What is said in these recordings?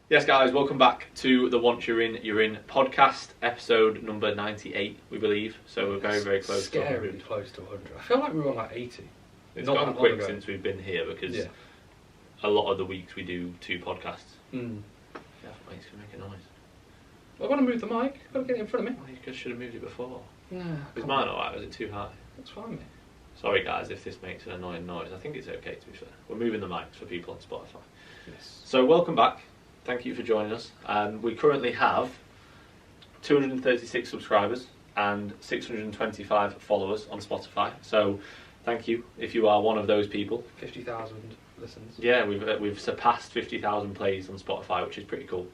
Yes, guys, welcome back to the Once You're In podcast, episode number 98, we believe. So we're very, very close to 100. Scarily close to 100. I feel like we were on like 80. It's gone quick since we've been here because a lot of the weeks we do 2 podcasts. Yeah, it's going to make a noise. I want to move the mic. I've got to get it in front of me. Well, you just should have moved it before. Nah. Was mine alright? Was it too high? That's fine, mate. Sorry, guys, if this makes an annoying noise. I think it's okay, to be fair. We're moving the mics for people on Spotify. Yes. So, welcome back. Thank you for joining us. We currently have 236 subscribers and 625 followers on Spotify. So, thank you if you are one of those people. 50,000 listens. Yeah, we've surpassed 50,000 plays on Spotify, which is pretty cool.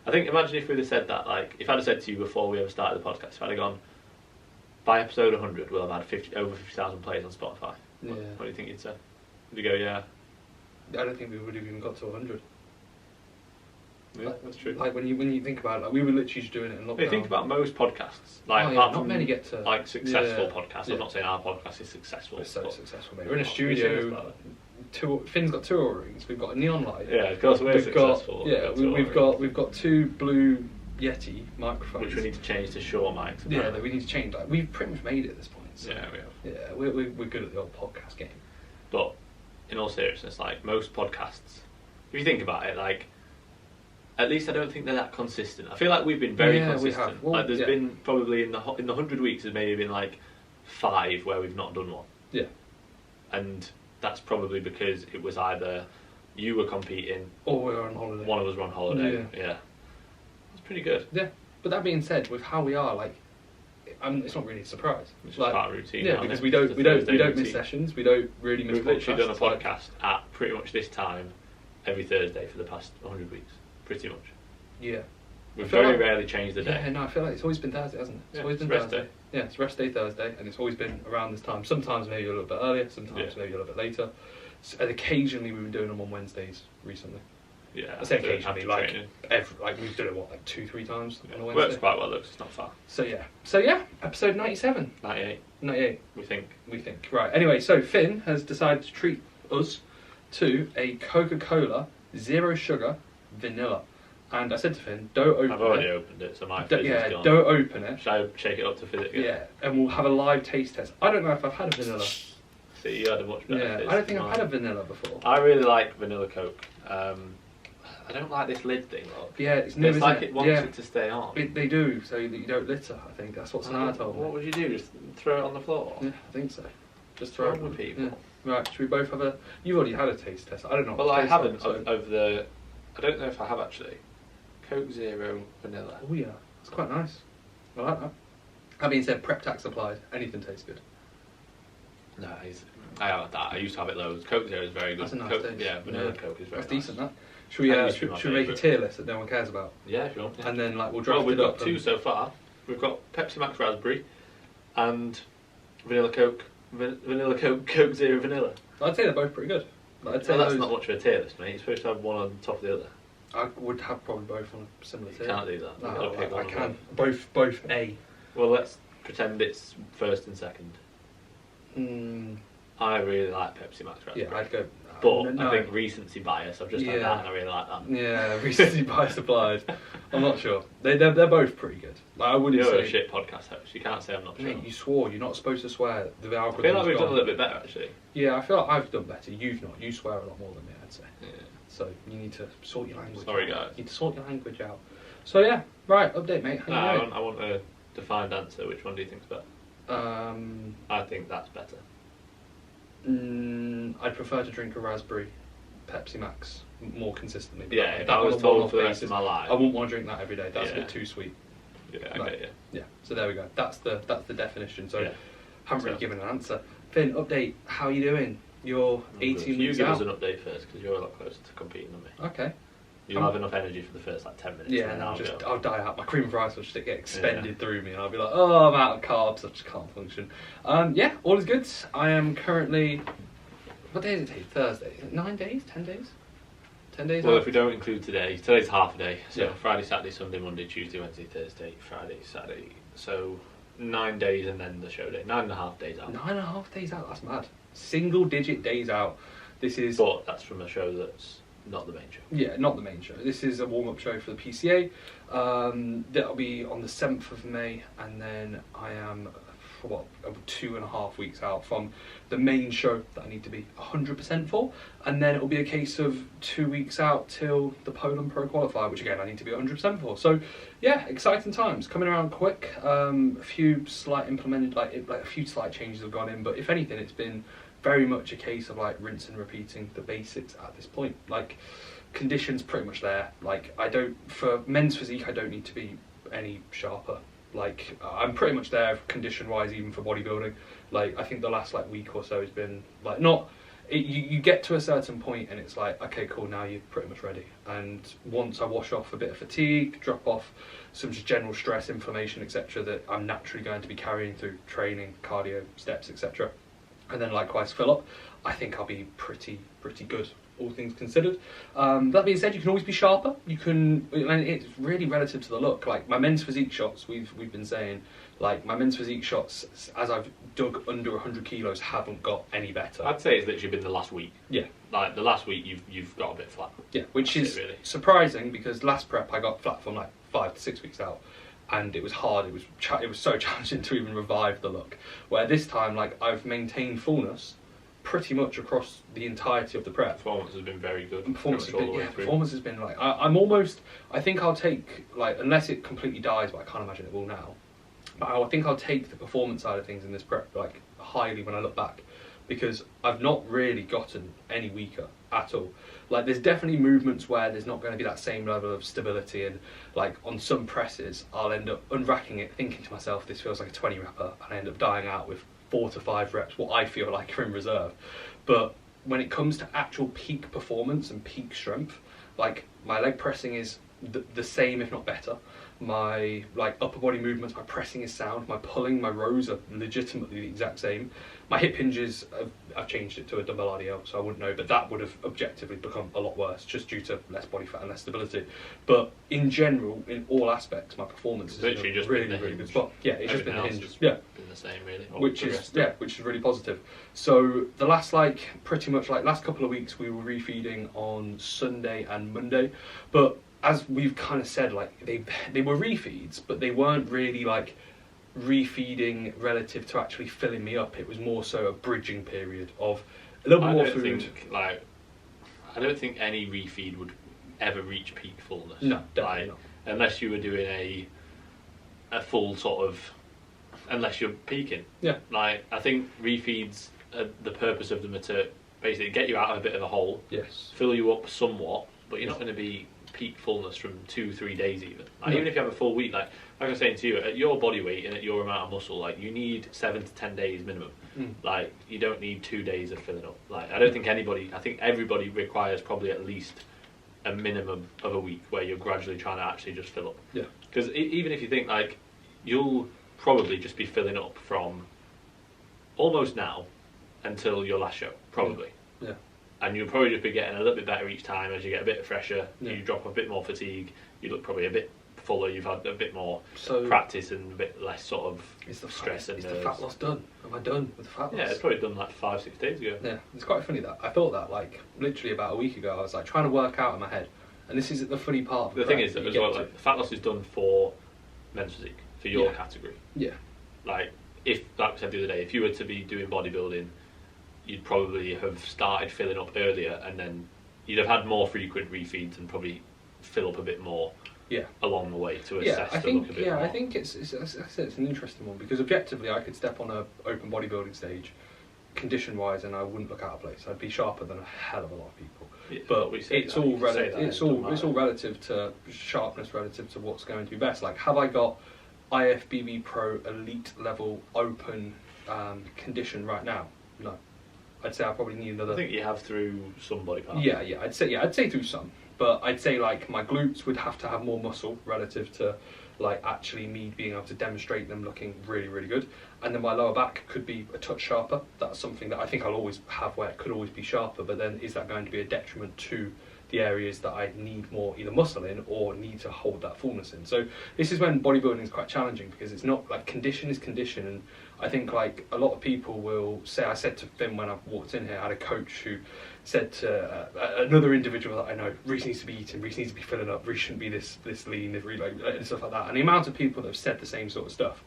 I think, imagine if we'd have said that, like, if I'd have said to you before we ever started the podcast, if I'd have gone, by episode 100, we'll have had over 50,000 plays on Spotify. Yeah. What do you think you'd say? Would you go, yeah? I don't think we would have even got to 100. Yeah, that's true. Like when you think about it, like we were literally just doing it in lockdown. You think about most podcasts, like apart not from many get to like successful podcasts. I'm not saying our podcast is successful. We're so successful, mate. We're in a studio. Finn's got 2 Oura rings. We've got a neon light. Yeah, of course we're successful. We've got 2 blue Yeti microphones, which we need to change to Shure mics. Apparently. Yeah, that we need to change. Like we've pretty much made it at this point. So. Yeah, we have. Yeah, we're good at the old podcast game. But in all seriousness, like most podcasts, if you think about it, like. At least I don't think they're that consistent. I feel like we've been very consistent. We have. Well, like there's been probably in the 100 weeks there's maybe been like 5 where we've not done one. Yeah. And that's probably because it was either you were competing or we were on holiday. One of us were on holiday. Yeah. It's pretty good. Yeah. But that being said, with how we are, like, it's not really a surprise. It's just part of routine. Yeah, because we don't miss sessions. We don't really miss. We've literally done a podcast at pretty much this time every Thursday for the past 100 weeks. Pretty much. Yeah. We've very rarely changed the day. Yeah, no, I feel like it's always been Thursday, hasn't it? It's always been rest Thursday. Day. Yeah, it's rest day Thursday, and it's always been around this time. Sometimes maybe a little bit earlier, sometimes maybe a little bit later. And occasionally we've been doing them on Wednesdays recently. Yeah. I say occasionally, like we've done it, what, like 2-3 times on a Wednesday? Works quite well though, 'cause it's not far. So yeah, episode 97. 98. We think. Right, anyway, so Finn has decided to treat us to a Coca-Cola, 0 sugar, vanilla. And I said to Finn, don't open it. I've already opened it, so my fizz is gone. Don't open it. Should I shake it up to fizz it again? Yeah, and we'll have a live taste test. I don't know if I've had a vanilla. See, you had a much better fizz. I don't think I've had a vanilla before. I really like vanilla Coke. I don't like this lid thing, look. Yeah, it's new, it's like it wants it to stay on. They do, so that you don't litter, I think. That's what Sanaa told me. What would you do? Just throw it on the floor? Yeah, I think so. Just throw it with people. Yeah. Right, should we both have a... You've already had a taste test. I don't know. Well, I haven't of the... I don't know if I have actually. Coke Zero vanilla. Oh yeah, it's quite nice. I like that. That being said, prep tax applied. Anything tastes good. No, I have that. I used to have it loads. Coke Zero is very good. That's a nice taste. Yeah, vanilla Coke is very nice. That's decent, that. Should we make a tier list that no one cares about? Yeah, if you want. Yeah. And then we'll draft it up. We've got 2 so far. We've got Pepsi Max Raspberry and vanilla Coke. Vanilla Coke, Coke Zero vanilla. I'd say they're both pretty good. That's not much of a tier list, mate. You're supposed to have one on top of the other. I would have probably both on a similar tier. You can't do that. No, I can. Both A. Well, let's pretend it's first and second. I really like Pepsi Max Raspberry. Yeah, I'd go. But I think recency bias. I've just had that, and I really like that. Yeah, recency bias applied. I'm not sure. They're both pretty good. Like, I wouldn't say. You're a shit podcast host. You can't say I'm not sure. Mate, you swore. You're not supposed to swear. The algorithm. I feel like we've done a little bit better actually. Yeah, I feel like I've done better. You've not. You swear a lot more than me, I'd say. Yeah. So you need to sort your language. Sorry, out. guys. You need to sort your language out. So yeah, right. Update, mate. How you doing? I want a defined answer. Which one do you think's better? I think that's better. I'd prefer to drink a raspberry Pepsi Max more consistently. Yeah, if I was told for the rest of my life, I wouldn't want to drink that every day. That's a bit too sweet. Yeah, I get you. Yeah, so there we go. That's the definition. So haven't really given an answer. Finn, update. How are you doing? You're 18 weeks out. You give us an update first because you're a lot closer to competing than me. Okay. You'll have enough energy for the first 10 minutes. Yeah, and I'll die out. My cream of rice will just get expended through me, and I'll be like, oh, I'm out of carbs. I just can't function. Yeah, all is good. I am currently. What day is it? Thursday. Is it 9 days? 10 days? 10 days. Well, if we don't include today's half a day. So Friday, Saturday, Sunday, Monday, Tuesday, Wednesday, Thursday, Friday, Saturday. So 9 days and then the show day. 9.5 days out. 9.5 days out. That's mad. Single-digit days out. This is. But that's from a show that's not the main show. Yeah, not the main show. This is a warm-up show for the PCA. That'll be on the 7th of May, and then I am 2.5 weeks out from the main show that I need to be 100% for, and then it'll be a case of 2 weeks out till the Poland Pro Qualifier, which again I need to be 100% for. So yeah, exciting times coming around quick. A few slight a few slight changes have gone in, but if anything, it's been very much a case of like rinse and repeating the basics at this point. Like, conditions pretty much there. Like, for men's physique I don't need to be any sharper. Like, I'm pretty much there condition wise, even for bodybuilding. Like, I think the last like week or so has been like you get to a certain point and it's like, okay, cool, now you're pretty much ready. And once I wash off a bit of fatigue, drop off some just general stress, inflammation, etc., that I'm naturally going to be carrying through training, cardio, steps, etc., and then likewise fill up, I think I'll be pretty good, all things considered. That being said, you can always be sharper. You can, and it's really relative to the look. Like my men's physique shots, we've been saying, like my men's physique shots, as I've dug under 100 kilos, haven't got any better. I'd say it's literally been the last week. Yeah. Like the last week, you've got a bit flat. Yeah, which That's is really surprising, because last prep I got flat from like 5 to 6 weeks out. And it was hard. It was so challenging to even revive the look. Where this time, like, I've maintained fullness pretty much across the entirety of the prep. Performance has been very good. Performance has been like, I think I'll take, like, unless it completely dies, but I can't imagine it will now. But I think I'll take the performance side of things in this prep like highly when I look back, because I've not really gotten any weaker at all. Like, there's definitely movements where there's not going to be that same level of stability, and like on some presses I'll end up unracking it thinking to myself, this feels like a 20 repper, and I end up dying out with 4 to 5 reps, what I feel like are in reserve. But when it comes to actual peak performance and peak strength, like my leg pressing is the same, if not better. My like upper body movements, my pressing is sound, my pulling, my rows are legitimately the exact same. My hip hinges, I've changed it to a dumbbell RDL, so I wouldn't know, but that would have objectively become a lot worse just due to less body fat and less stability. But in general, in all aspects, my performance is in a really good spot. Yeah, it's just been the hinges. Yeah, been the same really. Which is really positive. So the last pretty much last couple of weeks we were refeeding on Sunday and Monday, but as we've kind of said, like they were refeeds, but they weren't really like refeeding relative to actually filling me up. It was more so a bridging period of a little bit more food. I don't think any refeed would ever reach peak fullness. No, definitely not. Unless you were doing a full sort of, unless you're peaking. Yeah. Like, I think refeeds, the purpose of them are to basically get you out of a bit of a hole. Yes. Fill you up somewhat, but you're not going to be peak fullness from 2-3 days even. Even if you have a full week, like I was saying to you, at your body weight and at your amount of muscle, like you need 7 to 10 days minimum. Like, you don't need 2 days of filling up. Like, I think everybody requires probably at least a minimum of a week where you're gradually trying to actually just fill up. Yeah. Because even if you think, like, you'll probably just be filling up from almost now until your last show, probably. Yeah. And you'll probably just be getting a little bit better each time as you get a bit fresher. Yeah. You drop a bit more fatigue. You look probably a bit fuller. You've had a bit more practice and a bit less sort of stress and nerves. Is the fat loss done? Am I done with the fat loss? Yeah, it's probably done like 5-6 days ago. Yeah, it's quite funny that I thought that like literally about a week ago. I was like trying to work out in my head, and this is the funny part of the thing is that as well, like, the fat loss is done for men's physique, for your category. Yeah. Like I said the other day, if you were to be doing bodybuilding, you'd probably have started filling up earlier, and then you'd have had more frequent refeeds and probably fill up a bit more along the way to assess the look a bit more. I think it's an interesting one, because objectively I could step on a open bodybuilding stage condition wise and I wouldn't look out of place. I'd be sharper than a hell of a lot of people. Yeah, but it's all relative. It's all relative to sharpness, relative to what's going to be best. Like, have I got IFBB Pro elite level open condition right now? No. I'd say I probably need another. I think you have through some body parts. Yeah. I'd say through some, but I'd say like my glutes would have to have more muscle relative to like actually me being able to demonstrate them looking really, really good. And then my lower back could be a touch sharper. That's something that I think I'll always have, where it could always be sharper. But then is that going to be a detriment to the areas that I need more either muscle in or need to hold that fullness in. So this is when bodybuilding is quite challenging, because it's not like condition is condition. And I think like a lot of people will say, I said to Finn when I walked in here, I had a coach who said to another individual that I know, Reece needs to be eating, Reece needs to be filling up, Reece shouldn't be this lean, and stuff like that. And the amount of people that have said the same sort of stuff.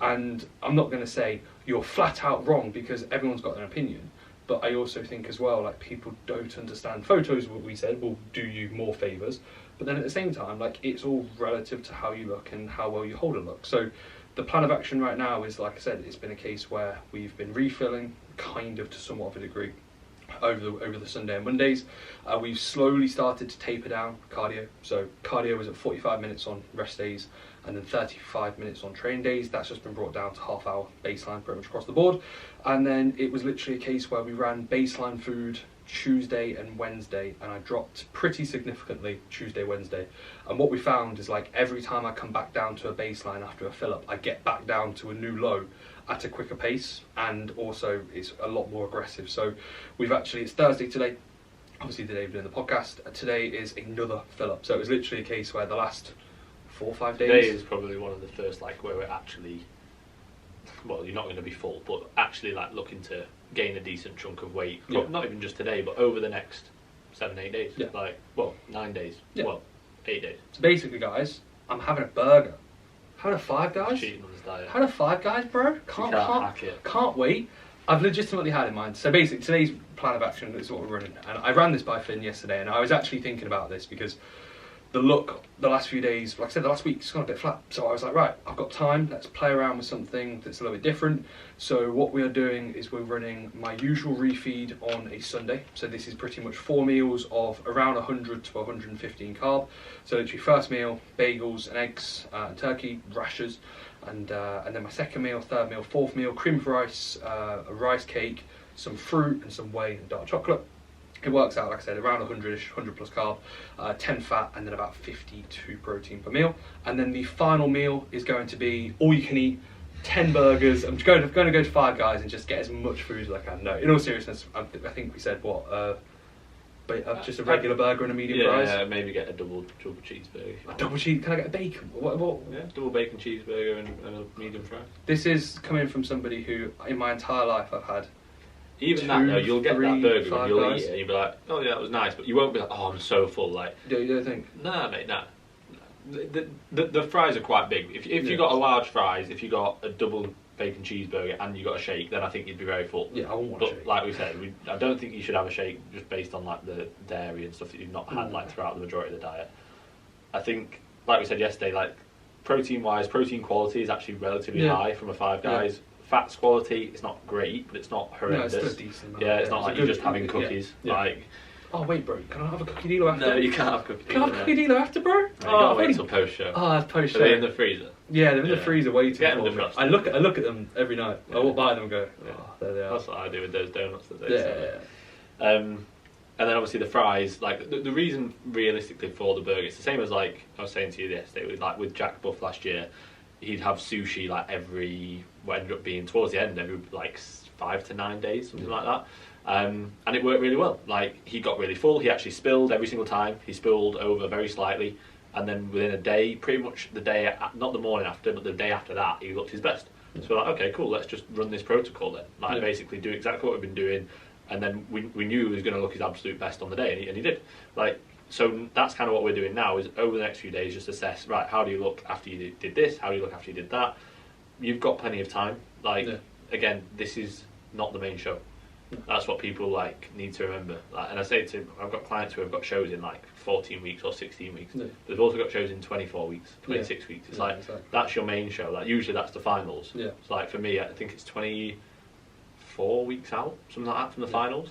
And I'm not going to say you're flat out wrong, because everyone's got an opinion. But I also think as well, like, people don't understand. Photos, what we said, will do you more favours. But then at the same time, like, it's all relative to how you look and how well you hold a look. So the plan of action right now is, like I said, it's been a case where we've been refilling, kind of to somewhat of a degree, over the Sunday and Mondays. We've slowly started to taper down cardio. So cardio was at 45 minutes on rest days, and then 35 minutes on train days. That's just been brought down to half hour baseline pretty much across the board. And then it was literally a case where we ran baseline food Tuesday and Wednesday, and I dropped pretty significantly Tuesday, Wednesday. And what we found is, like, every time I come back down to a baseline after a fill up, I get back down to a new low at a quicker pace, and also it's a lot more aggressive. So we've actually, it's Thursday today, obviously the day we're doing the podcast. Today is another fill up. So it was literally a case where the last 4 or 5 days. Today is probably one of the first, like, where we're actually, well, you're not going to be full, but actually, like, looking to gain a decent chunk of weight. Yeah. Not even just today, but over the next 7-8 days. Yeah. Like, well, 9 days. Yeah. Well, 8 days. So basically, guys, I'm having a burger. Having a Five Guys. Cheating on this diet. Having a Five Guys, bro. Can't wait. I've legitimately had in mind. So basically, today's plan of action is what we're running. And I ran this by Finn yesterday, and I was actually thinking about this because the last few days, like I said, the last week's gone a bit flat. So I was like, right, I've got time, let's play around with something that's a little bit different. So what we are doing is we're running my usual refeed on a Sunday. So this is pretty much 4 meals of around 100 to 115 carb. So literally first meal, bagels and eggs and turkey, rashers. And then my second meal, third meal, fourth meal, cream of rice, a rice cake, some fruit and some whey and dark chocolate. It works out, like I said, around 100-ish, 100 plus carb, 10 fat, and then about 52 protein per meal. And then the final meal is going to be all you can eat, 10 burgers. I'm going to go to Five Guys and just get as much food as I can. No, in all seriousness, I think we said just a regular burger and a medium fries. Yeah, maybe get a double cheeseburger. A double cheese? Can I get a bacon? What? Yeah, double bacon cheeseburger and a medium fry. This is coming from somebody who, in my entire life, I've had. Even that, though, you'll get that burger and you'll Guys. eat it and you'll be like, oh yeah, that was nice, but you won't be like, oh, I'm so full. Like, You don't think? nah, mate, nah. The fries are quite big. If you got a large fries, if you got a double bacon cheeseburger and you got a shake, then I think you'd be very full. Yeah, I won't want but a shake. Like we said, I don't think you should have a shake just based on like the dairy and stuff that you've not had like throughout the majority of the diet. I think, like we said yesterday, like protein quality is actually relatively high from a Five Guys. Yeah. Fats quality, it's not great, but it's not horrendous. No, it's still decent. Yeah, it's not like you're just having cookies. Yeah. Like, oh wait, bro, can I have a cookie dealer after? No, you can't have cookies. Can I have a cookie dealer after, bro? No, you gotta wait till post show. Oh, it's post show. Are they in the freezer? Yeah, they're in the freezer waiting Get for them me. defrosted. I look at them every night. I walk by them and go, oh, there they are. That's what I do with those donuts that they Yeah. And then obviously the fries, like the reason realistically for the burger, it's the same as like I was saying to you yesterday, with Jack Buff last year. He'd have sushi like what ended up being towards the end, every like 5 to 9 days, something like that. And it worked really well. Like, he got really full, he actually spilled every single time. He spilled over very slightly, and then within a day, pretty much the day, not the morning after, but the day after that, he looked his best. So we're like, okay, cool, let's just run this protocol then. Like, basically do exactly what we've been doing, and then we knew he was going to look his absolute best on the day, and he did. Like, so that's kind of what we're doing now, is over the next few days just assess, right, how do you look after you did this, how do you look after you did that. You've got plenty of time. Like, again, this is not the main show. That's what people like need to remember. Like, and I say to, I've got clients who have got shows in like 14 weeks or 16 weeks. They've also got shows in 24 weeks, 26 weeks. It's like, exactly. That's your main show. Like, usually that's the finals. It's like, for me, I think it's 24 weeks out, something like that, from the finals.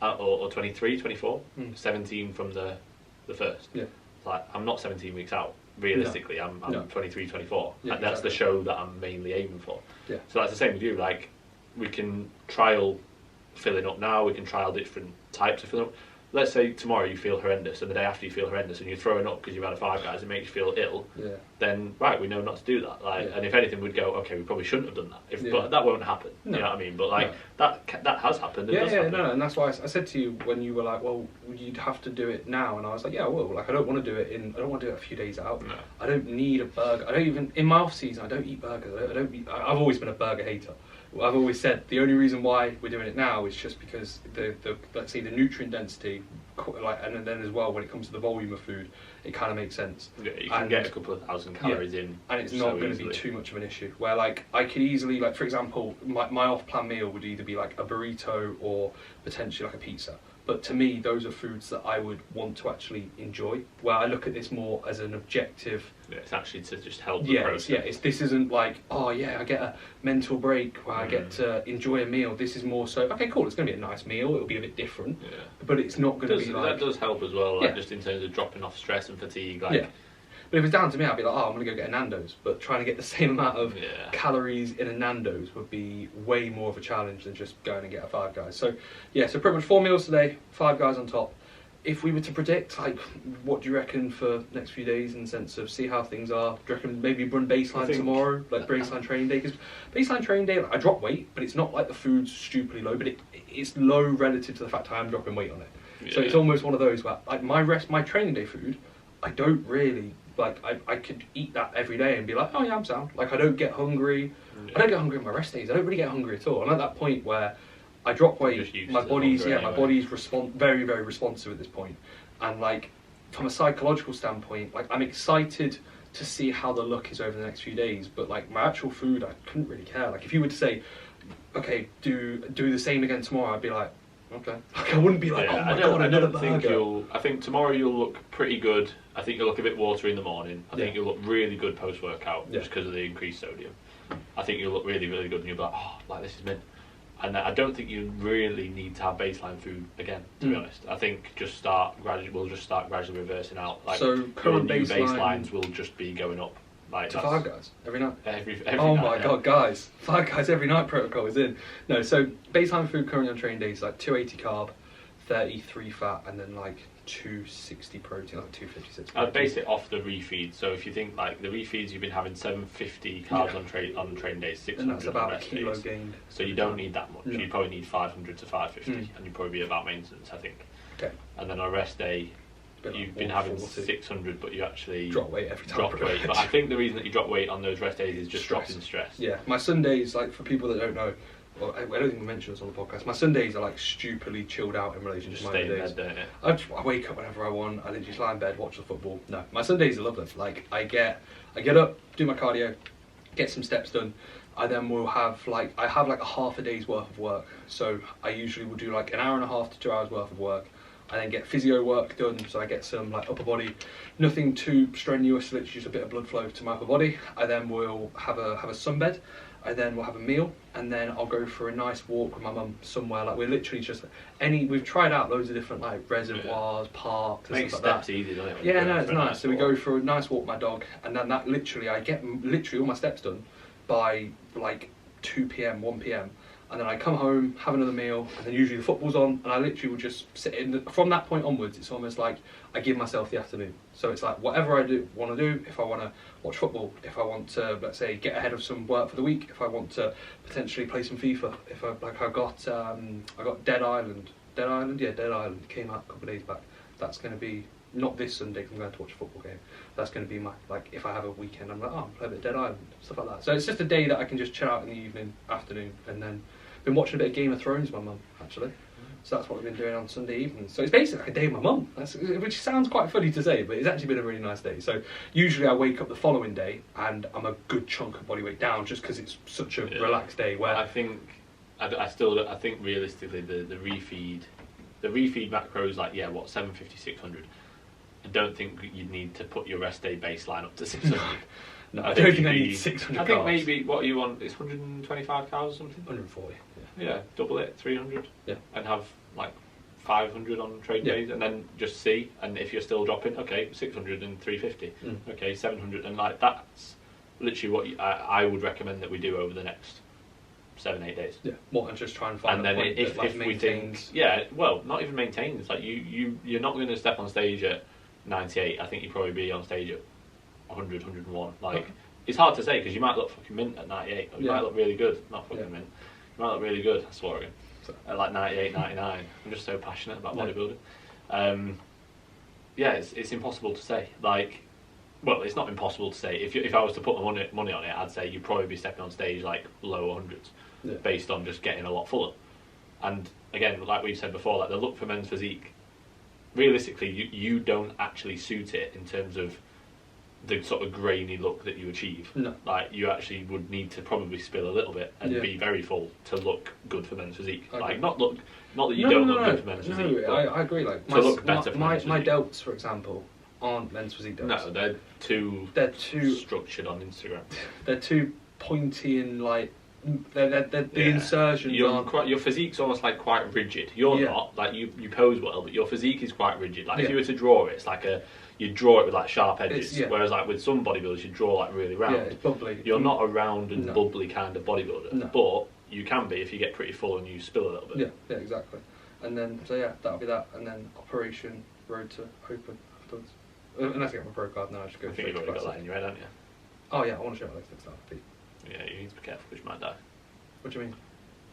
Or 23, 24, 17 from the first. Like, I'm not 17 weeks out. Realistically, I'm 23, 24. Like, that's the show that I'm mainly aiming for. So that's the same with you. Like, we can trial filling up now. We can trial different types of filling up. let's say tomorrow you feel horrendous, and the day after you feel horrendous, and you're throwing up because you've had a Five Guys, it makes you feel ill. Yeah. Then right, we know not to do that. Like, and if anything, we'd go, okay, we probably shouldn't have done that. But that won't happen. No. You know what I mean? But like that has happened. It does happen. No, and that's why I said to you when you were like, well, you'd have to do it now, and I was like, yeah, well, like I don't want to do it a few days out. No. I don't need a burger. I don't even in my off season. I don't eat burgers. I've always been a burger hater. I've always said the only reason why we're doing it now is just because the let's say the nutrient density, like, and then as well when it comes to the volume of food, it kind of makes sense. Yeah, you can get a couple of thousand calories in, and it's not going to be too much of an issue. Where like I could easily, like for example, my off-plan meal would either be like a burrito or potentially like a pizza. But to me, those are foods that I would want to actually enjoy. Where I look at this more as an objective. Yeah, it's actually to just help the process. This isn't like, oh yeah, I get a mental break where I get to enjoy a meal. This is more so, okay, cool, it's going to be a nice meal. It'll be a bit different. Yeah. But it's not going to be like... That does help as well, like just in terms of dropping off stress and fatigue. Like, But if it's down to me, I'd be like, oh, I'm going to go get a Nando's. But trying to get the same amount of calories in a Nando's would be way more of a challenge than just going and get a Five Guys. So, so pretty much 4 meals today, Five Guys on top. If we were to predict, like, what do you reckon for next few days in the sense of see how things are? Do you reckon maybe run baseline tomorrow, like baseline training day? Because baseline training day, like, I drop weight, but it's not like the food's stupidly low, but it's low relative to the fact I am dropping weight on it. Yeah. So it's almost one of those where, like, my training day food, I don't really... Like, I could eat that every day and be like, oh yeah, I'm sound. Like, I don't get hungry. I don't get hungry on my rest days. I don't really get hungry at all. I'm at that point where I drop weight. My body's very, very responsive at this point. And like, from a psychological standpoint, like, I'm excited to see how the look is over the next few days. But like, my actual food, I couldn't really care. Like, if you were to say, okay, do the same again tomorrow, I'd be like, okay. Like, I wouldn't be like, oh my god, another burger. I think tomorrow you'll look pretty good. I think you'll look a bit watery in the morning. I think you'll look really good post-workout just because of the increased sodium. I think you'll look really, really good and you'll be like, oh, like this is mint. And I don't think you really need to have baseline food again, to be honest. I think we'll just start gradually reversing out. Like, so current baselines will just be going up. Like to Five Guys every night. Every oh night, my god, guys! 5 Guys every night protocol is in. No, so baseline food currently on training days like 280 carb, 33 fat, and then like 260 protein, like 256. I'd base it off the refeed. So if you think like the refeeds, you've been having 750 carbs on training days, 600 and that's about on a rest kilo days. gained. So you don't need that much. You probably need 500 to 550, and you'd probably be about maintenance, I think. Okay. And then on a rest day, you've been having 600, but you actually drop weight every time. But I think the reason that you drop weight on those rest days is just dropping stress. Yeah, my Sundays, like for people that don't know, well, I don't think we mentioned this on the podcast. My Sundays are like stupidly chilled out in relation to my stay days. in bed, don't you? I wake up whenever I want. I literally just lie in bed, watch the football. No, my Sundays are lovely. Like I get up, do my cardio, get some steps done. I then will have I have a half a day's worth of work. So I usually will do like an hour and a half to 2 hours worth of work. I then get physio work done, so I get some like upper body, nothing too strenuous, literally just a bit of blood flow to my upper body. I then will have a sunbed. I then will have a meal, and then I'll go for a nice walk with my mum somewhere. Like we're literally just we've tried out loads of different like reservoirs, parks, and makes stuff like steps easy, doesn't it? Yeah, no, it's nice. So we go for a nice walk with my dog, and then that literally I get literally all my steps done by like 2 p.m, 1 p.m. And then I come home, have another meal, and then usually the football's on, and I literally will just sit in. From that point onwards, it's almost like I give myself the afternoon. So it's like whatever I want to do, if I want to watch football, if I want to, let's say, get ahead of some work for the week, if I want to potentially play some FIFA, if I got Dead Island came out a couple of days back. That's going to be not this Sunday because I'm going to watch a football game. That's going to be my, like, if I have a weekend, I'm like, oh, I'm play a bit of Dead Island, stuff like that. So it's just a day that I can just chill out in the evening, afternoon, and then been watching a bit of Game of Thrones with my mum, actually. So that's what we've been doing on Sunday evenings. So it's basically like a day with my mum, which sounds quite funny to say, but it's actually been a really nice day. So usually I wake up the following day and I'm a good chunk of body weight down just because it's such a relaxed day. Where I think realistically the refeed macros, like 750, 600. I don't think you'd need to put your rest day baseline up to 600. No, I don't think I need 600 I think maybe what you want is 125 calories or something. 140. Yeah, double it, 300. Yeah. And have like 500 on trade days, and then just see. And if you're still dropping, okay, 600 and 350. Okay, 700, and like that's literally what I would recommend that we do over the next 7-8 days. Yeah. What, and just try and find And a then point if that, like, we think, maintains... well, not even maintains. It's like you're not going to step on stage at 98. I think you'd probably be on stage at 100, 101. Like, Okay. it's hard to say because you might look fucking mint at 98, or you might look really good. Not fucking mint. You might look really good. I swore again. At like 98, 99. I'm just so passionate about bodybuilding. It's impossible to say. Like, well, it's not impossible to say. If I was to put my money on it, I'd say you'd probably be stepping on stage like low hundreds, based on just getting a lot fuller. And again, like we've said before, like the look for men's physique, realistically, you don't actually suit it in terms of the sort of grainy look that you achieve. No. Like, you actually would need to probably spill a little bit and be very full to look good for men's physique. Okay. Like, not that you don't look good for men's physique. No, I agree. Like, to look better for men's my physique. delts, for example, aren't men's physique delts. No, they're too structured on Instagram. They're too pointy and like the insertions. Your physique's almost like quite rigid. You're not, like, you pose well, but your physique is quite rigid. Like, if you were to draw it, it's like you draw it with like sharp edges. Whereas like with some bodybuilders, you draw like really round. Yeah, it's bubbly. You're not a round and bubbly kind of bodybuilder, but you can be if you get pretty full and you spill a little bit. Yeah, exactly. And then that'll be that, and then operation road to open afterwards. Unless I get my pro card, then I just go. I think you've already got that in your head, haven't you? Oh yeah, I want to show my legs next time. Yeah, you need to be careful because you might die. What do you mean?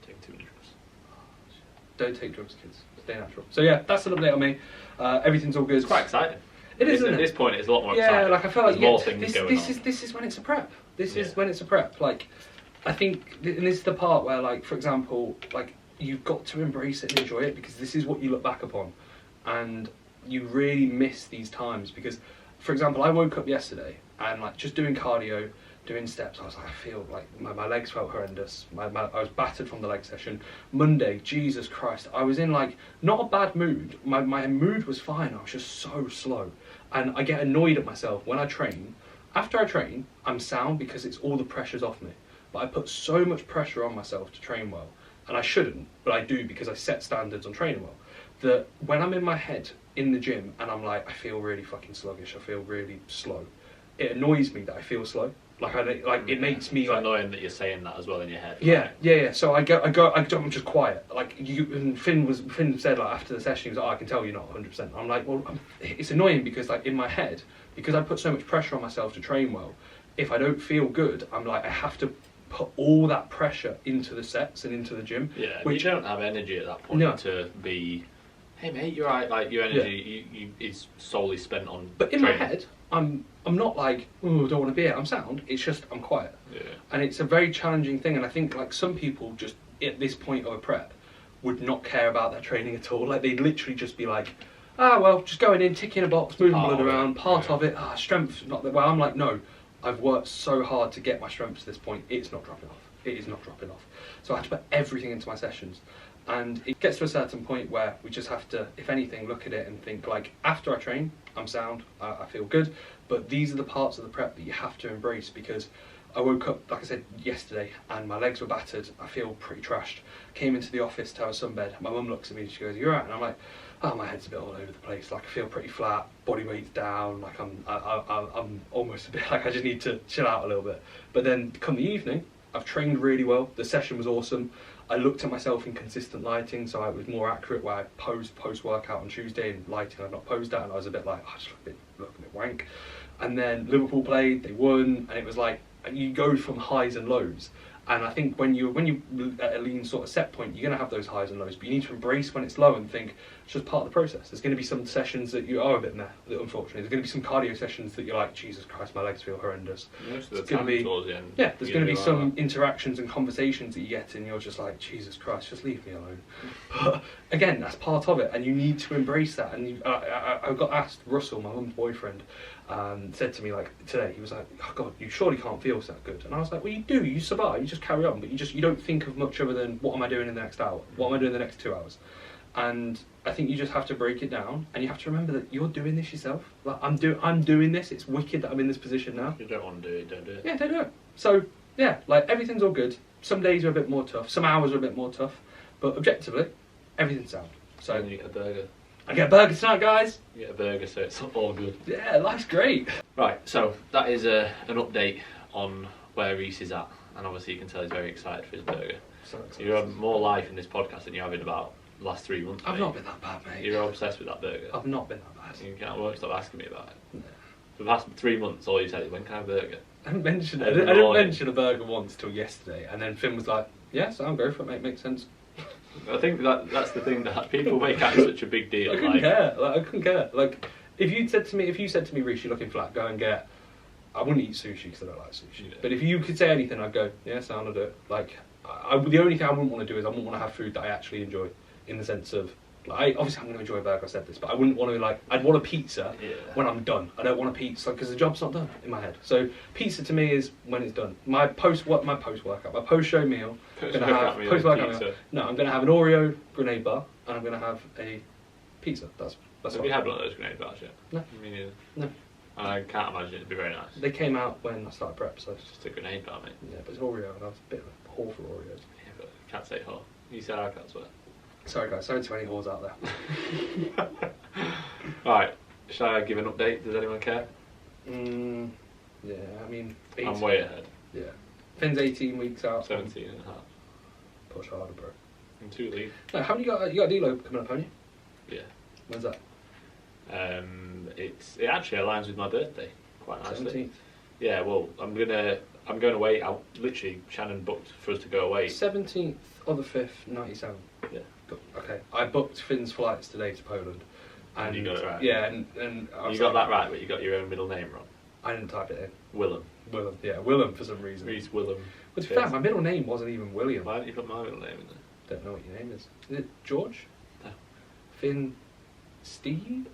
Taking too many drugs. Don't take drugs, kids. Stay natural. So yeah, that's an update on me. Everything's all good. It's quite exciting. It is, isn't at it? this point, it's a lot more exciting. Yeah, like I feel like there's more things going on. This is when it's a prep. This is when it's a prep. Like, I think, and this is the part where, like, for example, like, you've got to embrace it and enjoy it because this is what you look back upon, and you really miss these times because, for example, I woke up yesterday and like just doing cardio, doing steps. I was like, I feel like my legs felt horrendous. I was battered from the leg session. Monday, Jesus Christ, I was in like not a bad mood. My mood was fine. I was just so slow, and I get annoyed at myself when I train. After I train, I'm sound because it's all the pressure's off me. But I put so much pressure on myself to train well, and I shouldn't, but I do because I set standards on training well. That when I'm in my head in the gym and I'm like, I feel really fucking sluggish. I feel really slow. It annoys me that I feel slow. It makes me it's annoying that you're saying that as well in your head. Yeah. So I'm just quiet. Like and Finn said like after the session, he was like, oh, I can tell you're not 100%. I'm like, well, it's annoying because like in my head, because I put so much pressure on myself to train well, if I don't feel good, I'm like, I have to put all that pressure into the sets and into the gym. Yeah, which you don't have energy at that point to be, hey mate, you're right. Like your energy is solely spent on. But in training. My head, I'm not like, oh, I don't want to be here. I'm sound. It's just I'm quiet. Yeah. And it's a very challenging thing. And I think like some people just at this point of a prep would not care about their training at all. Like they'd literally just be like, well, just going in, ticking a box, moving blood around, part of it. Strength, not that. Well, I'm like, no. I've worked so hard to get my strength to this point. It's not dropping off. It is not dropping off. So I have to put everything into my sessions. And it gets to a certain point where we just have to, if anything, look at it and think like, after I train, I'm sound, I feel good. But these are the parts of the prep that you have to embrace because I woke up, like I said, yesterday and my legs were battered. I feel pretty trashed. Came into the office to have a sunbed. My mum looks at me and she goes, "You're right." And I'm like, oh, my head's a bit all over the place. Like I feel pretty flat, body weight's down. Like I'm almost a bit like I just need to chill out a little bit. But then come the evening, I've trained really well. The session was awesome. I looked at myself in consistent lighting, so I was more accurate where I posed post-workout on Tuesday in lighting I'd not posed at, and I was a bit like, I just look a bit wank. And then Liverpool played, they won, and it was like, you go from highs and lows. And I think when you at a lean sort of set point, you're going to have those highs and lows, but you need to embrace when it's low and think it's just part of the process. There's going to be some sessions that you are a bit meh, unfortunately. There's going to be some cardio sessions that you're like, Jesus Christ, my legs feel horrendous. Most of the time towards the end. Yeah, there's going to be some interactions and conversations that you get and you're just like, Jesus Christ, just leave me alone. But again, that's part of it and you need to embrace that. And I got asked, Russell, my mum's boyfriend, said to me like today, he was like, oh God, you surely can't feel that good. And I was like, well, you do, you survive, you just carry on, but you don't think of much other than what am I doing in the next hour? What am I doing in the next 2 hours? And I think you just have to break it down and you have to remember that you're doing this yourself. Like I'm doing this, it's wicked that I'm in this position now. If you don't want to do it, don't do it. Yeah, don't do it. So yeah, like everything's all good. Some days are a bit more tough, some hours are a bit more tough, but objectively, everything's sound. So and you get a burger. I get a burger tonight, guys. You get a burger, so it's all good. Yeah, life's great. Right, so that is an update on where Reece is at, and obviously you can tell he's very excited for his burger. So excited. You have more life in this podcast than you have in about the last 3 months. I've mate. not been that bad, mate. You're obsessed with that burger. I've not been that bad. You won't stop asking me about it. No. For the past 3 months, all you said is, when can I have a burger? I didn't mention it. I Every didn't morning. mention a burger once till yesterday, and then Finn was like, "Yes, I'll go for it, mate. Makes sense." I think that's the thing that people make out of such a big deal. I couldn't care. Like, I couldn't care. Like, if you said to me, Reece, you're looking flat, go and get. I wouldn't eat sushi because I don't like sushi. Yeah. But if you could say anything, I'd go, "Yes, I'll do it." Like, the only thing I wouldn't want to do is I wouldn't want to have food that I actually enjoy, in the sense of. Like, obviously, I'm going to enjoy a burger. I said this, but I wouldn't want to I'd want a pizza when I'm done. I don't want a pizza because the job's not done in my head. So pizza to me is when it's done. My post show meal. Post workout meal. No, I'm going to have an Oreo grenade bar and I'm going to have a pizza. That's Have what you had one of those grenade bars yet? No. Me neither. No. I can't imagine it'd be very nice. They came out when I started prep, so Just a grenade bar, mate. yeah, but it's Oreo and I was a bit of a whore for Oreos. Yeah, but you can't say whore. You said I can't swear. Sorry guys, sorry to any whores out there. Right, shall I give an update? Does anyone care? Yeah, I mean, I'm way ahead. Yeah. Finn's 18 weeks out. 17 and a half. Push harder, bro. I'm 2 league. No, haven't you got a deload coming up, haven't you? Yeah. When's that? It actually aligns with my birthday quite nicely. 17th. Yeah, well, I'm going away. Shannon booked for us to go away. 17th of the 5th, 97. Yeah. Cool. Okay. I booked Finn's flights today to Poland. And you got it right. Yeah, and I was You got like, that right, but you got your own middle name wrong. I didn't type it Willem. in. Willem. Yeah, Willem for some reason. Reece Willem. But to be fair, my middle name wasn't even William. Why didn't you put my middle name in there? Don't know what your name is. Is it George? No. Finn? Steve?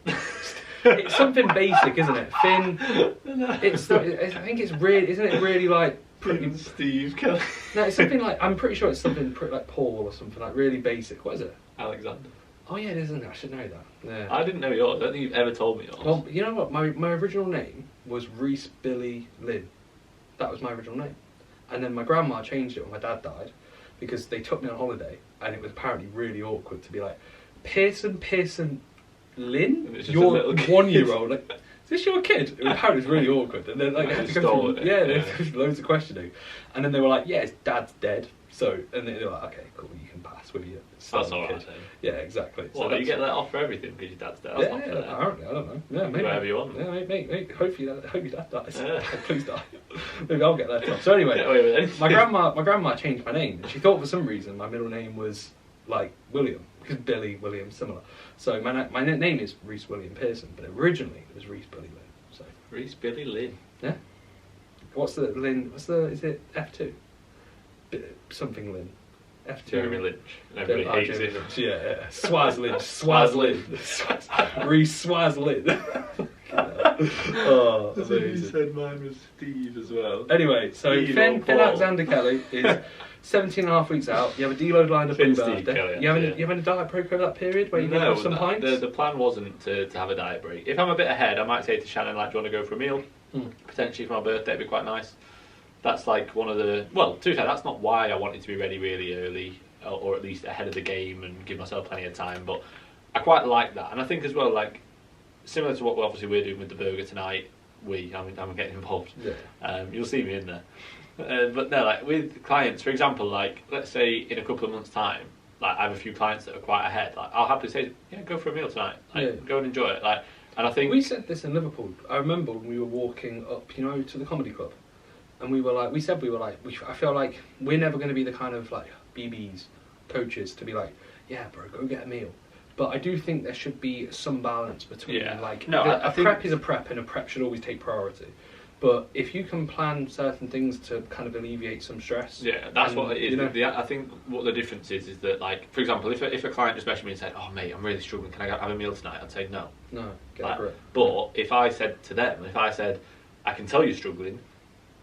It's something basic, isn't it? Finn. It's. I think it's really. Isn't it really like pretty? Steve Kelly. No, it's something like. I'm pretty sure it's something pretty like Paul or something like really basic. What is it? Alexander. Oh yeah, it is, isn't it? I should know that. Yeah. I didn't know yours. I don't think you've ever told me yours. Well, you know what? My original name was Reece Billy Lynn. That was my original name. And then my grandma changed it when my dad died because they took me on holiday and it was apparently really awkward to be like, Pearson Lynn? It's just Your a little kid. 1-year-old. Like, is this your kid? It apparently was really awkward. And then like, I had to go Stole through, it, yeah, yeah. there was loads of questioning. And then they were like, yeah, his dad's dead. So, and they were like, okay, cool, you can pass with your son. That's alright kid. then. Yeah, exactly. Well, you get let off for everything because your dad's dead. That's Yeah, not fair. apparently, I don't know. Yeah, maybe. Whatever you want. Yeah, mate. Hopefully, I hope your dad dies. Yeah. Please die. Maybe I'll get that off. So anyway, Get away with anything. my grandma changed my name. She thought for some reason my middle name was like William because Billy, William, similar. So my name is Reece William Pearson, but originally it was Reece Billy Lynn. So Reece Billy Lynn. yeah. What's the Lynn? Is it F2? Something Lynn. F2. Jeremy Lynch. And everybody hates Jeremy it. Lynch, yeah. Swaz Lynch. Swaz Lynn. Reece Swaz Lynn. Oh, amazing. said mine was Steve as well. Anyway, so Steve Finn or Paul. Alexander Kelly is 17 and a half weeks out. You have a deload lined up for Finn your Steve birthday. Kelly, You yeah. having a diet break over that period where you give up some pints? The plan wasn't to have a diet break. If I'm a bit ahead, I might say to Shannon, like, do you want to go for a meal? Potentially for my birthday, it'd be quite nice. That's like one of the... Well, to be fair, that's not why I wanted to be ready really early, or at least ahead of the game and give myself plenty of time, but I quite like that. And I think as well, like, similar to what obviously we're doing with the burger tonight, I'm getting involved. Yeah. You'll see me in there. But no, like with clients, for example, like let's say in a couple of months' time, like I have a few clients that are quite ahead. Like I'll happily say, yeah, go for a meal tonight. Like go and enjoy it. Like, and I think we said this in Liverpool. I remember when we were walking up, to the comedy club, and we I feel like we're never going to be the kind of like BBs coaches to be like, yeah, bro, go get a meal. But I do think there should be some balance between a prep is a prep, and a prep should always take priority. But if you can plan certain things to kind of alleviate some stress, that's what it is. I think what the difference is that, like, for example, if a client just messaged me and said, "Oh mate, I'm really struggling. Can I have a meal tonight?" I'd say no. No, get it. But if I said to them, "I can tell you're struggling.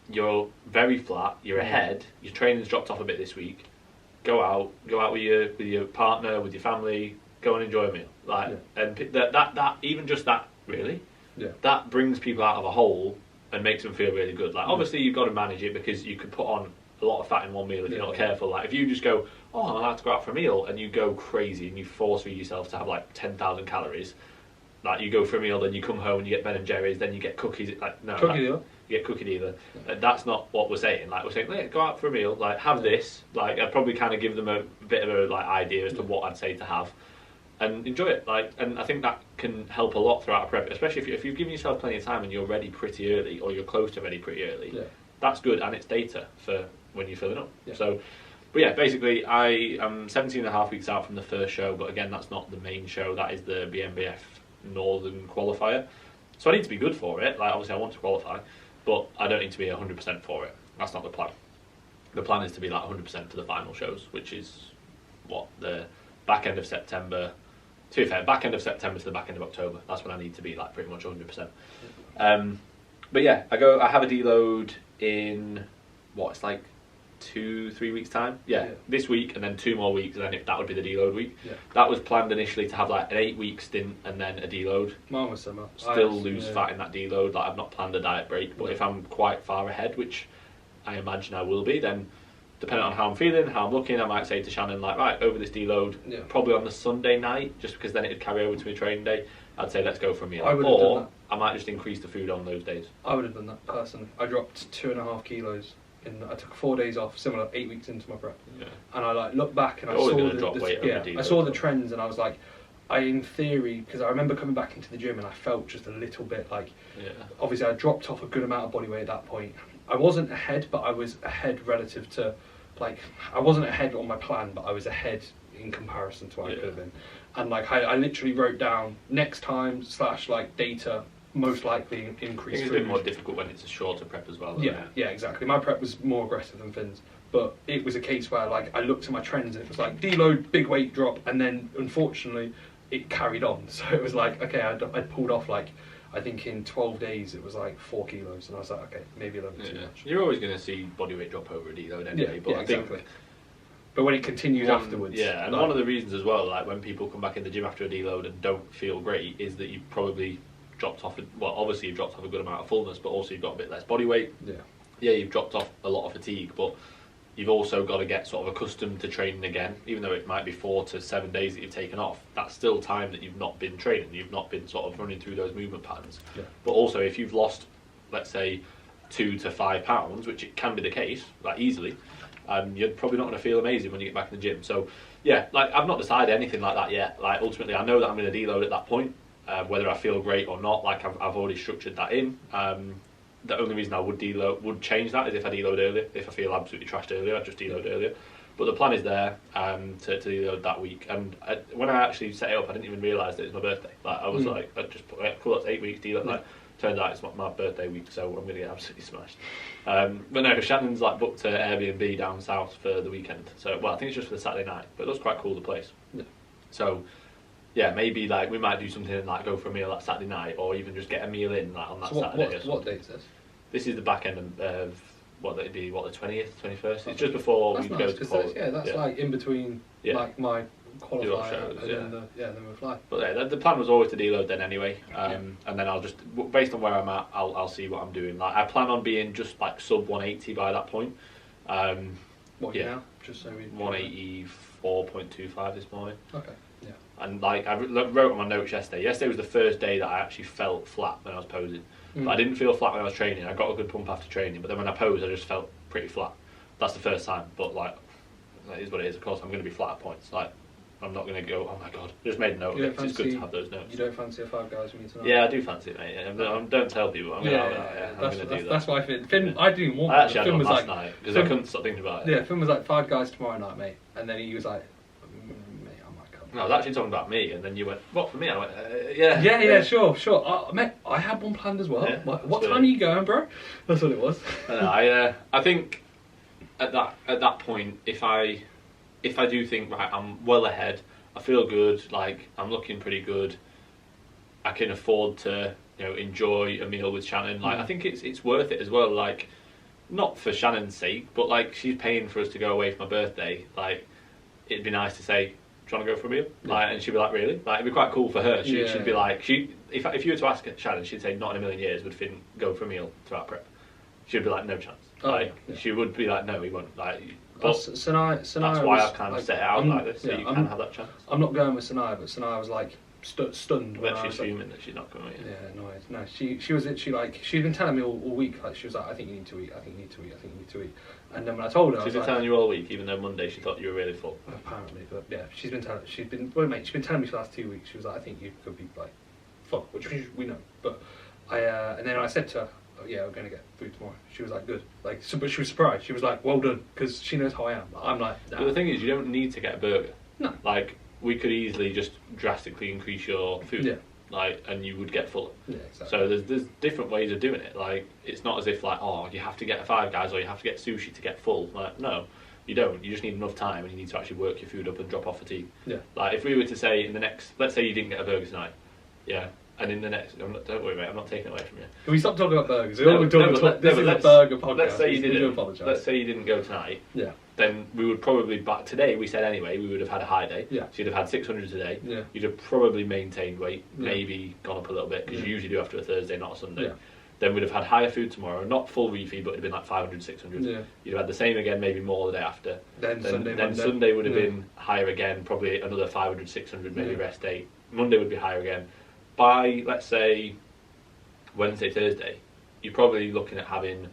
You're very flat. You're ahead. Your training's dropped off a bit this week. Go out with your partner, with your family. Go and enjoy a meal." And that even just that really, that brings people out of a hole and makes them feel really good. Like obviously you've got to manage it because you could put on a lot of fat in one meal if you're not careful. Like if you just go, "Oh, I'm allowed to go out for a meal," and you go crazy and you force feed yourself to have like 10,000 calories, Like you go for a meal, then you come home and you get Ben and Jerry's, then you get cookies. Like no, Cookie deal. You get cookie dealer. That's not what we're saying. Like we're saying, go out for a meal. Like have this. Like I'd probably kind of give them a bit of a like idea as to what I'd say to have, and enjoy it. Like, and I think that can help a lot throughout a prep, especially if you've given yourself plenty of time and you're ready pretty early, or you're close to ready pretty early. Yeah. That's good, and it's data for when you're filling up. Yeah. So, but yeah, basically, I am 17 and a half weeks out from the first show, but again, that's not the main show. That is the BNBF Northern qualifier. So I need to be good for it. Like obviously, I want to qualify. But I don't need to be 100% for it. That's not the plan. The plan is to be like 100% for the final shows, which is what the back end of September. To be fair, back end of September to the back end of October. That's when I need to be like pretty much 100%. But yeah, I have a deload in it's like 2-3 weeks time. Yeah, this week and then 2 more weeks, and then that would be the deload week. Yeah. That was planned initially to have like an 8-week stint and then a deload. Mine was similar. Still lose fat in that deload. Like I've not planned a diet break, but if I'm quite far ahead, which I imagine I will be, then depending on how I'm feeling, how I'm looking, I might say to Shannon like, right, over this deload, probably on the Sunday night, just because then it'd carry over to my training day. I'd say let's go for a meal, or I might just increase the food on those days. I would have done that personally. I dropped 2.5 kilos. I took 4 days off, similar 8 weeks into my prep, and I like looked back and I saw the trends, and I was like, in theory, because I remember coming back into the gym and I felt just a little bit like, obviously I dropped off a good amount of body weight at that point. I wasn't ahead, but I was ahead relative to, like, I wasn't ahead on my plan, but I was ahead in comparison to what I could have been, and like I literally wrote down next time / like data. Most likely increase. It's a bit more difficult when it's a shorter prep as well. Yeah, exactly. My prep was more aggressive than Finn's, but it was a case where like I looked at my trends and it was like deload, big weight drop, and then unfortunately it carried on. So it was like, okay, I pulled off like, I think in 12 days it was like 4 kilos, and I was like, okay, maybe a little bit too much. You're always going to see body weight drop over a deload anyway, but I think. But when it continues afterwards. Yeah, and like, one of the reasons as well, like when people come back in the gym after a deload and don't feel great, is that you probably dropped off. Obviously you've dropped off a good amount of fullness, but also you've got a bit less body weight. Yeah, you've dropped off a lot of fatigue, but you've also got to get sort of accustomed to training again. Even though it might be 4 to 7 days that you've taken off, that's still time that you've not been training. You've not been sort of running through those movement patterns. But also, if you've lost, let's say, 2 to 5 pounds, which it can be the case, like easily, you're probably not going to feel amazing when you get back in the gym. So yeah, like I've not decided anything like that yet. Like ultimately, I know that I'm going to deload at that point. Whether I feel great or not, like I've already structured that in. The only reason I would change that is if I deload earlier. If I feel absolutely trashed earlier, I'd just deload earlier. But the plan is there to deload that week. And when I actually set it up, I didn't even realise that it was my birthday. Like I was like, I just put, cool, that's 8 weeks deload. Like turns out it's my birthday week, so I'm going to get absolutely smashed. But no, Shannon's like booked an Airbnb down south for the weekend. So I think it's just for the Saturday night, but it looks quite cool, the place. So. Yeah, maybe like we might do something like go for a meal that Saturday night, or even just get a meal in like on that Saturday. What date is this? This is the back end of the 20th, 21st. It's just before we go to qualify. That's like in between like my qualifier and then we fly. But the plan was always to deload then anyway, and then I'll just based on where I'm at, I'll see what I'm doing. Like I plan on being just like sub 180 by that point. Now? Just so we 184.25 this morning. Okay. And like I wrote on my notes yesterday. Yesterday was the first day that I actually felt flat when I was posing. But I didn't feel flat when I was training. I got a good pump after training, but then when I posed, I just felt pretty flat. That's the first time. But like, that is what it is. Of course, I'm going to be flat at points. Like, I'm not going to go, oh my god. I just made a note of it. It's good to have those notes. You don't fancy a Five Guys with me tonight? Yeah, I do fancy it, mate. Don't tell people. I'm going to do that. That's why Finn. I didn't want. I actually had one last night because I couldn't stop thinking about it. Yeah, Finn was like 5 Guys tomorrow night, mate, and then he was like. No, I was actually talking about me, and then you went, what, for me? I went, yeah. Yeah, sure. Mate, I had one planned as well. Yeah, what time are you going, bro? That's what it was. I think at that point, if I do think, right, I'm well ahead, I feel good, like, I'm looking pretty good, I can afford to, enjoy a meal with Shannon, like, I think it's worth it as well, like, not for Shannon's sake, but, like, she's paying for us to go away for my birthday, like, it'd be nice to say, trying to go for a meal, like, and she'd be like, really? Like, it'd be quite cool for her. She'd be like, if you were to ask Shannon, she'd say, not in a million years would Finn go for a meal throughout prep. She'd be like, no chance. She would be like, no, he won't. Like, but Sanaya that's why I've kind of set it out like this, so you can have that chance. I'm not going with Sanaya, but Sanaya was like, stunned. Well, she's fuming that she's not coming. Yeah, no. She was literally like, she'd been telling me all week, like she was like, I think you need to eat, I think you need to eat, I think you need to eat. And then when I told her, she's been telling you all week, even though Monday she thought you were really full. Apparently, but yeah, she's been telling me for the last 2 weeks. She was like, I think you could be like full, which we know. But and then I said to her, oh, yeah, we're going to get food tomorrow. She was like, good. Like, so, but she was surprised. She was like, well done, because she knows how I am. I'm like, nah. But the thing is, you don't need to get a burger. No. Like, we could easily just drastically increase your food. Yeah. Like, and you would get fuller. Yeah, exactly. So there's different ways of doing it. Like, it's not as if like, oh, you have to get a Five Guys or you have to get sushi to get full. Like, no, you don't. You just need enough time, and you need to actually work your food up and drop off fatigue. Yeah. Like, if we were to say in the next, let's say you didn't get a burger tonight, yeah. And in the next, don't worry, mate. I'm not taking it away from you. Can we stop talking about burgers? This is a burger podcast. Let's say you didn't. Let's say you didn't go tonight. Yeah. Then we would probably today. We said anyway we would have had a high day. Yeah. So you'd have had 600 today. Yeah. You'd have probably maintained weight, Yeah. maybe gone up a little bit because you usually do after a Thursday, not a Sunday. Yeah. Then we'd have had higher food tomorrow, not full refeed, but it'd been like 500, 600. Yeah. You'd have had the same again, maybe more the day after. Then Sunday would have been higher again, probably another 500, 600, maybe rest day. Monday would be higher again. By, let's say, Wednesday, Thursday, you're probably looking at having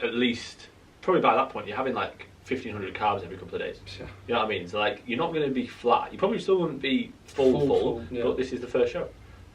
at least, probably by that point, you're having like 1,500 carbs every couple of days. Yeah. You know what I mean? So like, you're not going to be flat. You probably still wouldn't be full, yeah. but this is the first show.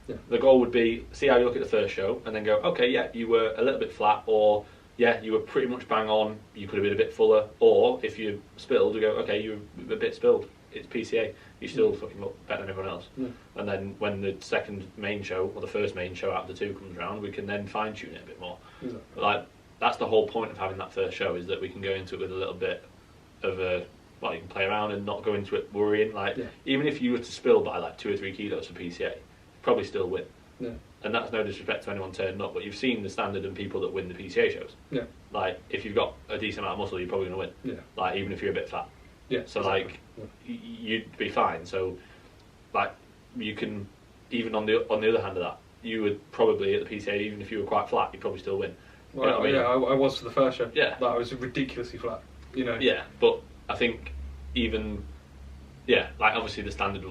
Yeah. The goal would be, see how you look at the first show, and then go, okay, yeah, you were a little bit flat, or yeah, you were pretty much bang on, you could have been a bit fuller, or if you spilled, you go, okay, you were a bit spilled. It's PCA. You still fucking look better than everyone else. Yeah. And then when the second main show, or the first main show out of the two comes around, we can then fine tune it a bit more. Exactly. But like, that's the whole point of having that first show, is that we can go into it with a little bit of a, well, you can play around and not go into it worrying. Like, even if you were to spill by like 2 or 3 kilos for PCA, you'd probably still win. Yeah. And that's no disrespect to anyone turning up, but you've seen the standard and people that win the PCA shows. Yeah. Like, if you've got a decent amount of muscle, you're probably going to win. Yeah. Like, even if you're a bit fat. Yeah. So exactly. like, you'd be fine. So, like, you can, even on the other hand of that, you would probably at the PCA, even if you were quite flat, you'd probably still win. Well, you know what I mean? yeah, I was for the first show. Yeah. Like, I was ridiculously flat. You know. Yeah, but I think even, yeah, like obviously the standard,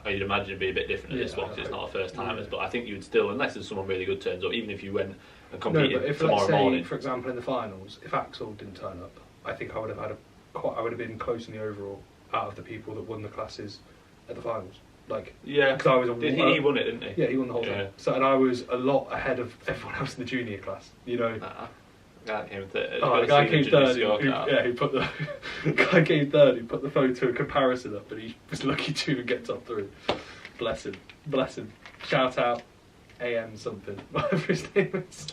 you'd imagine it'd be a bit different at this one because it's not a first timers. But I think you would still, unless there's someone really good turns up, even if you went and competed if, tomorrow let's say, morning. for example, in the finals, if Axel didn't turn up, I think I would have had I would have been close in the overall out of the people that won the classes at the finals. Like, yeah, because I was he won it, didn't he? Yeah, he won the whole thing. So, and I was a lot ahead of everyone else in the junior class. You know. Guy came third. The guy came third. Who put the guy came third. Who put the photo comparison up, and he was lucky to even get top 3. Bless him. Shout out, AM something, whatever his name is.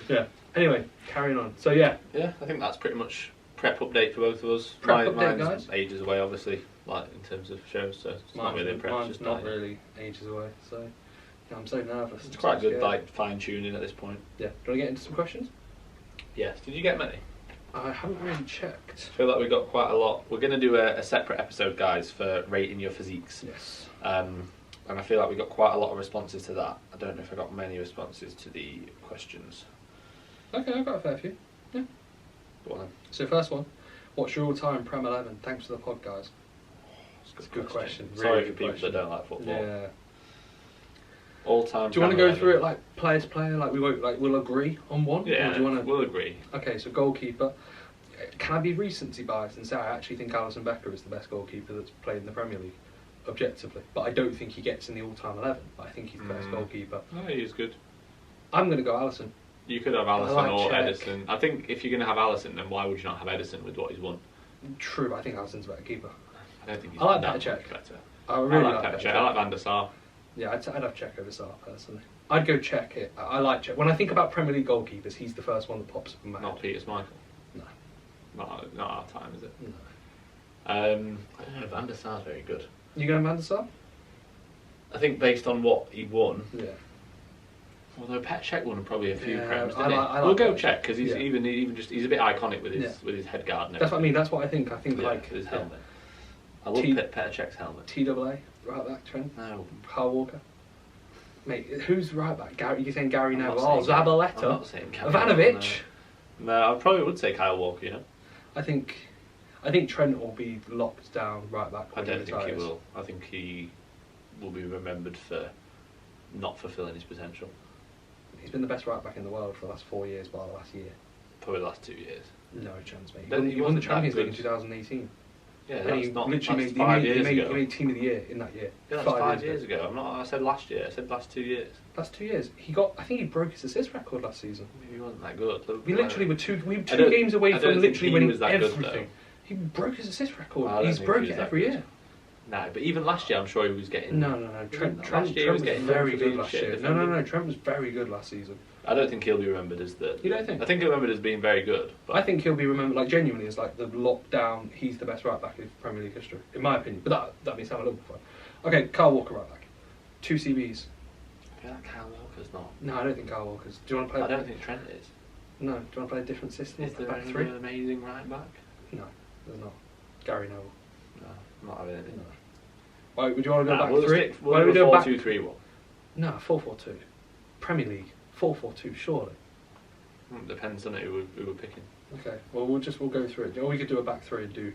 Yeah. Anyway, carrying on. So yeah. Yeah, I think that's pretty much prep update for both of us. Update, mine's guys. ages away, obviously, like in terms of shows. So it's not really a prep. Mine's just not really ages away. So yeah, I'm so nervous. It's quite good, like fine tuning at this point. Yeah. Do you want to get into some questions? Yes. Did you get many? I haven't really checked. I feel like we got quite a lot. We're going to do a separate episode, guys, for rating your physiques. Yes. And I feel like we got quite a lot of responses to that. I don't know if I got many responses to the questions. Okay, I've got a fair few. Yeah. Go on then. So first one, what's your all-time Prem 11? Thanks for the pod, guys. It's a good question. Sorry Really for good people question. that don't like football. Yeah. All time. Do you want to go through it like player to player? Like we'll agree on one? Yeah. Or do you want to? We'll agree. Okay, so goalkeeper. Can I be recency biased and say I actually think Alisson Becker is the best goalkeeper that's played in the Premier League, objectively? But I don't think he gets in the all-time 11. But I think he's the best goalkeeper. No, he's good. I'm going to go Alisson. You could have Alisson or Czech. Edison. I think if you're going to have Alisson, then why would you not have Edison with what he's won? True, but I think Alisson's a better keeper. I don't think he's I like that Petr much Cech. better. I really like Petr Cech. I like Van der Sar. Yeah, I'd have Czech over Sarr personally. I'd go Czech here. I like Czech. When I think about Premier League goalkeepers, he's the first one that pops up in my head. Not Peter Schmeichel. No. Not our time, is it? No. I don't know. Van der Sar's very good. You going Van der Sar? I think based on what he won. Yeah. Although Petr Cech won probably a few Yeah, Prems, I didn't like- he? I like We'll go Petr Cech. Cech because he's Yeah. even just he's a bit iconic with his head guard. And That's what I everything. mean. That's what I think. I think Yeah, like his yeah. helmet. I love Petr Cech's helmet. TAA right back Trent. No. Kyle Walker. Mate, who's right back? Gary? You're saying Gary I'm not Neville? Oh, saying- I'm Zabaleta. not saying Gary Ivanovic. No, I probably would say Kyle Walker. You know. I think I think Trent will be locked down right back. I don't think he will. I think he will be remembered for not fulfilling his potential. He's been the best right back in the world for the last 4 years, bar the last year. Probably the last 2 years. No chance, mate. He won the Champions League in 2018. Yeah, and that's he not. literally That's made, 5 years ago. He made Team of the Year in that year. Yeah, that's 5 years ago. I said last year. I said last 2 years. Last 2 years. I think he broke his assist record last season. Maybe he wasn't that good. We literally were two games away from literally winning everything. Good, he broke his assist record. Well, He's broke it every year. No, but even last year, I'm sure he was getting. No. Trent was getting very good last year. No. Trent was very good last season. I don't think he'll be remembered as the. You don't think? I think he'll be remembered as being very good. But I think he'll be remembered like genuinely as like the lockdown. He's the best right back in Premier League history, in my opinion. But that means having a look for. Okay, Kyle Walker right back. 2 CBs. I feel like Kyle Walker's not. No, I don't think Kyle Walker's. Do you want to play? I don't think Trent is. No. Do you want to play a different system? Is there back another three? amazing right back? No, there's not. Gary Neville. No, I'm not having anything. No. Why would you want to go back we'll 3? Why don't we do a 4-2-3-1? No, 4-4-2. Premier League 4-4-2. Surely. Depends on who we're picking. Okay. Well, we'll go through it. Or we could do a back 3 and do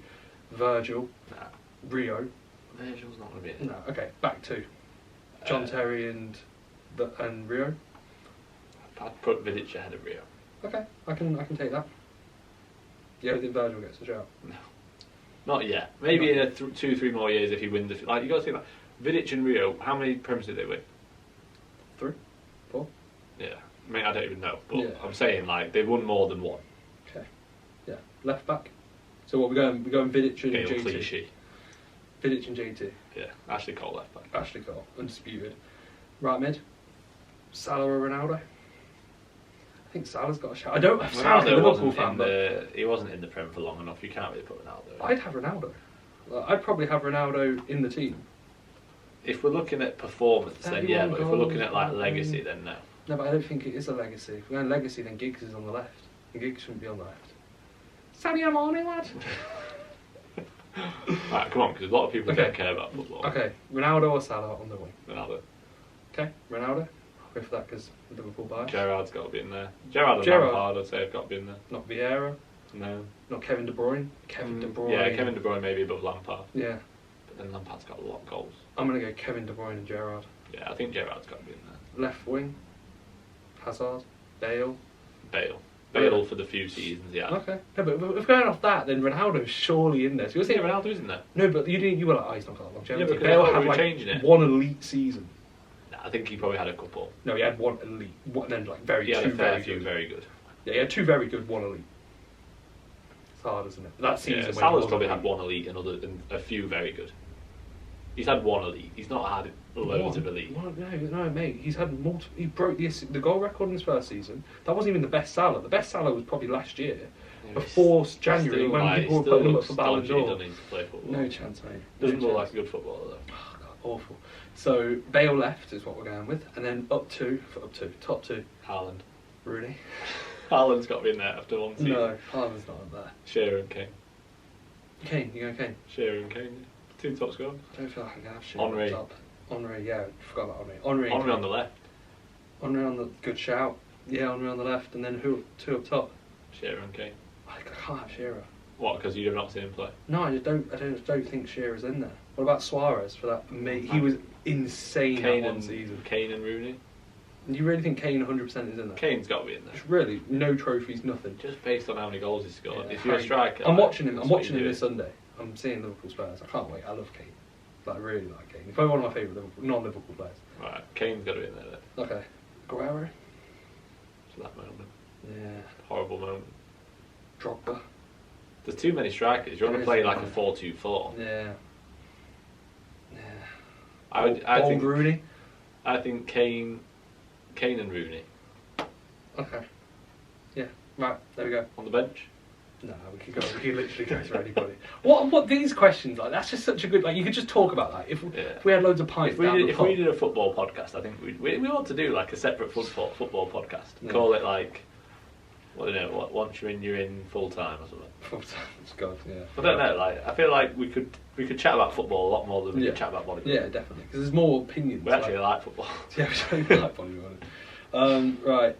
Virgil, Rio. Virgil's not going to be it. No. Okay. Back 2. John Terry and Rio. I'd put Vidic ahead of Rio. Okay. I can take that. You don't think Virgil gets a shout? No. Not yet. Maybe in 2-3 more years if he wins. Like you got to think about Vidic and Rio. How many Premiers did they win? 3, 4. Yeah. I mean, I don't even know, but Yeah. I'm saying like they've won more than one. Okay. Yeah. Left back. So what we're going Vidic and Gail JT. Clichy. Vidic and JT. Yeah. Ashley Cole left back. Ashley Cole, undisputed. Right mid. Salah or Ronaldo? I think Salah's got a shot. I don't have Salah a Liverpool fan, but he wasn't in the Prem for long enough. You can't really put Ronaldo. I'd have Ronaldo. I'd probably have Ronaldo in the team. If we're looking at performance, then yeah. But if we're looking at like goals, legacy, then no. No, but I don't think it is a legacy. If we're going legacy, then Giggs is on the left. And Giggs shouldn't be on the left. Sadio Mane, lad. Right, come on, because a lot of people don't care about football. Okay, Ronaldo or Salah on the wing? Ronaldo. Okay, Ronaldo. I'll go for that because Liverpool bias. Gerrard's got to be in there. Gerrard and Lampard, I'd say, have got to be in there. Not Vieira. No. Not Kevin De Bruyne. Kevin De Bruyne. Yeah, Kevin De Bruyne maybe above Lampard. Yeah. But then Lampard's got a lot of goals. I'm going to go Kevin De Bruyne and Gerrard. Yeah, I think Gerrard's got to be in there. Left wing. Hazard. Bale. Bale for the few seasons, yeah. Okay. No, but if going off that, then Ronaldo's surely in there. So you're saying Ronaldo isn't there? No, but you were like, oh, he's not got that longevity. Yeah, but Bale had like changing it. one elite season. Nah, I think he probably had a couple. No, he had one elite. And then like He had a fair few very good. Yeah, he had 2 very good, 1 elite. It's hard, isn't it? That season. Yeah, Salah's probably had 1 elite and a few very good. He's had 1 elite. He's not had loads of elite. No, mate. He's had multiple. He broke the goal record in his first season. That wasn't even the best Salah. The best Salah was probably last year, before January, when people were putting him up for Ballon d'Or. No chance, mate. Doesn't look like a good footballer though. Oh, God, awful. So Bale left is what we're going with, and then top 2. Haaland. Rooney. Haaland's got to be in there after 1 season. No, Haaland's not in there. Shearer and Kane. Kane, you go Kane. Shearer and Kane. 2 top scorers. I don't feel like I can have Shearer Henry. top. Henry, yeah, forgot about Henry. Henry on the left. Henry on the good shout. Yeah, Henry on the left, and then who 2 up top? Shearer and Kane. I can't have Shearer. What? Because you've not seen him play? No, I just don't think Shearer's in there. What about Suarez for that? He was insane that one season. Kane and Rooney. You really think Kane 100% is in there? Kane's got to be in there. Just really, no trophies, nothing. Just based on how many goals he scored. Yeah, if you're a striker, I'm watching him. I'm watching him this Sunday. I'm seeing Liverpool Spurs. I can't wait. I love Kane. Like, I really like Kane. He's probably one of my favourite non-Liverpool players. Right, Kane's got to be in there then. Okay. Guerrero. So that moment. Yeah. Horrible moment. Drogba. There's too many strikers. You want to play like a 4-2-4. Yeah. Yeah. I think Rooney. I think Kane and Rooney. Okay. Yeah. Right. There we go. On the bench. No, we could literally go through anybody. What these questions like? That's just such a good you could just talk about that. If we had loads of pints. If we did a football podcast, I think we ought to do like a separate football podcast. Yeah. Call it like, I don't know, once you're in full time or something. Full time, God, yeah. I don't know. Like, I feel like we could chat about football a lot more than we could chat about bodybuilding. Yeah, definitely, because there's more opinions. We actually like football. Yeah, we actually like bodybuilding. Right.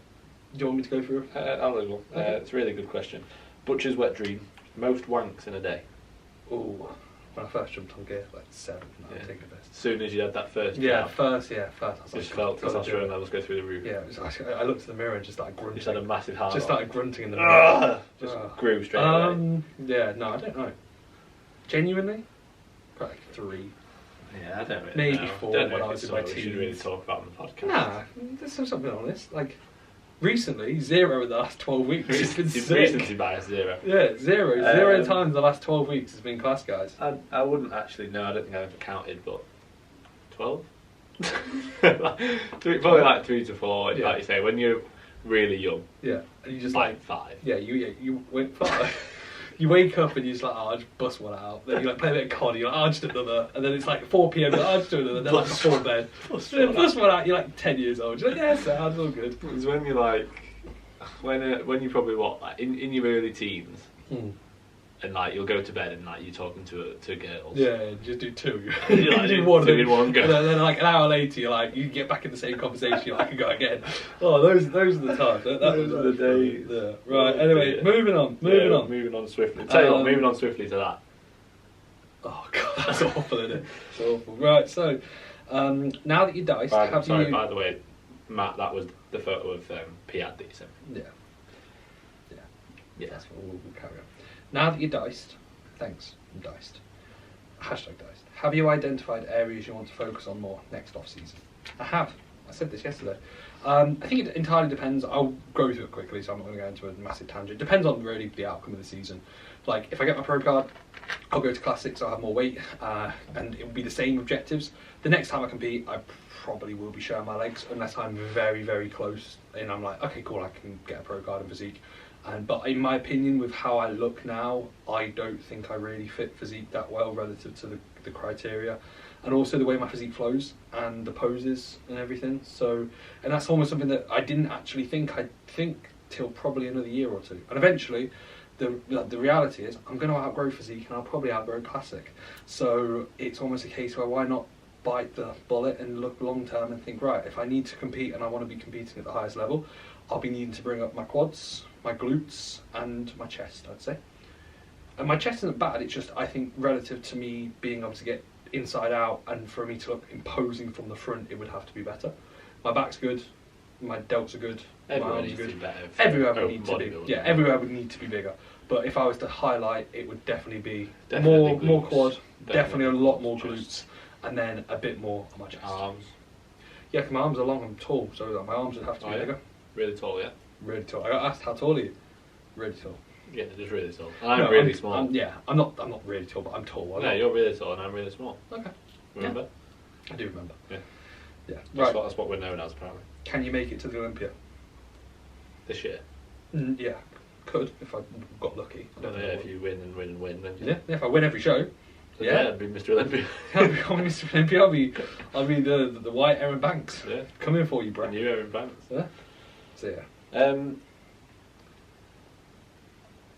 Do you want me to go through? I'll do one. It's a really good question. Butcher's wet dream. Most wanks in a day. Oh, when I first jumped on gear, like 7, I Yeah. think the best. As soon as you had that first Yeah, jab, first. I was just like, felt gotta do testosterone it. levels go through the roof. Yeah, it was actually, I looked at the mirror and just started grunting. Just had a massive heart. Just started grunting in the mirror. Just grew straight away. Yeah, no, I don't know. Genuinely, probably like 3. Yeah, I don't really Maybe know. 4 Don't know when if I was it's in my something we should really teens. talk about on the podcast. Nah, let's have something honest. Like, recently, 0 in the last 12 weeks. It's been sick. Recency bias 0. Yeah, 0. 0 times the last 12 weeks has been class, guys. I wouldn't actually know. I don't think I've ever counted, but 12. Probably like 3 to 4. Yeah. Like you say, when you're really young, Yeah, and you just like 5. Yeah, you wait 5. You wake up and you're just like, oh, I'll just bust one out. Then you like play a bit of COD, you're like, oh, I'll just do another. And then it's like 4 p.m, you're like, oh, I'll just do another. Then like before bed. Bust one out, you're like 10 years old. You're like, yeah, it's all good. It's when you're like, when you're probably what, like in your early teens, and like you'll go to bed and like you're talking to girls. Yeah, just do 2. You like, do do one 2 in one go. And then like an hour later, you're like, you get back in the same conversation, you're like, I can go again. Oh, those are the times. Those are the days. Yeah. Right, anyway, moving on. Moving on swiftly. Tell you what, moving on swiftly to that. Oh god, that's awful, isn't it? It's awful. Right, so now that you're diced, By you? the way, Matt, that was the photo of Piad that you sent. Yeah. That's what we'll carry on. Now that you're diced, thanks, I'm diced. Hashtag diced. Have you identified areas you want to focus on more next off season? I have. I said this yesterday. I think it entirely depends. I'll go through it quickly, so I'm not going to go into a massive tangent. Depends on really the outcome of the season. Like, if I get my pro card, I'll go to classics, I'll have more weight, and it will be the same objectives. The next time I compete, I probably will be showing my legs, unless I'm very, very close, and I'm like, okay, cool, I can get a pro card and physique. But in my opinion, with how I look now, I don't think I really fit physique that well relative to the criteria, and also the way my physique flows and the poses and everything. So, and that's almost something that I didn't actually think. I'd think till probably another year or 2, and eventually, the reality is I'm going to outgrow physique and I'll probably outgrow classic. So it's almost a case where why not bite the bullet and look long term and think, right, if I need to compete and I want to be competing at the highest level, I'll be needing to bring up my quads, my glutes, and my chest, I'd say. And my chest isn't bad, it's just, I think, relative to me being able to get inside out and for me to look imposing from the front, it would have to be better. My back's good, my delts are good, my arms are good. Everywhere would need to be. Yeah, everywhere would need to be bigger. But if I was to highlight, it would definitely be more quad, definitely a lot more glutes, and then a bit more on my chest. Arms. Yeah, 'cause my arms are long, I'm tall, so my arms would have to be bigger. Really tall, yeah. Really tall. I got asked how tall are you? Really tall. Yeah, they're just really tall. I'm really small. I'm not really tall, but I'm tall. No, you're really tall and I'm really small. Okay. Remember? Yeah. I do remember. Yeah. Yeah. That's what we're known as, apparently. Can you make it to the Olympia? This year? Yeah. Could, if I got lucky. I don't know. If you win and win and win, then yeah, if I win every show. Yeah, I'd be Mr. Olympia. I'll be Mr. Olympia. I'll be the white Aaron Banks. Yeah. Coming for you, bro. New Aaron Banks. Yeah. So yeah.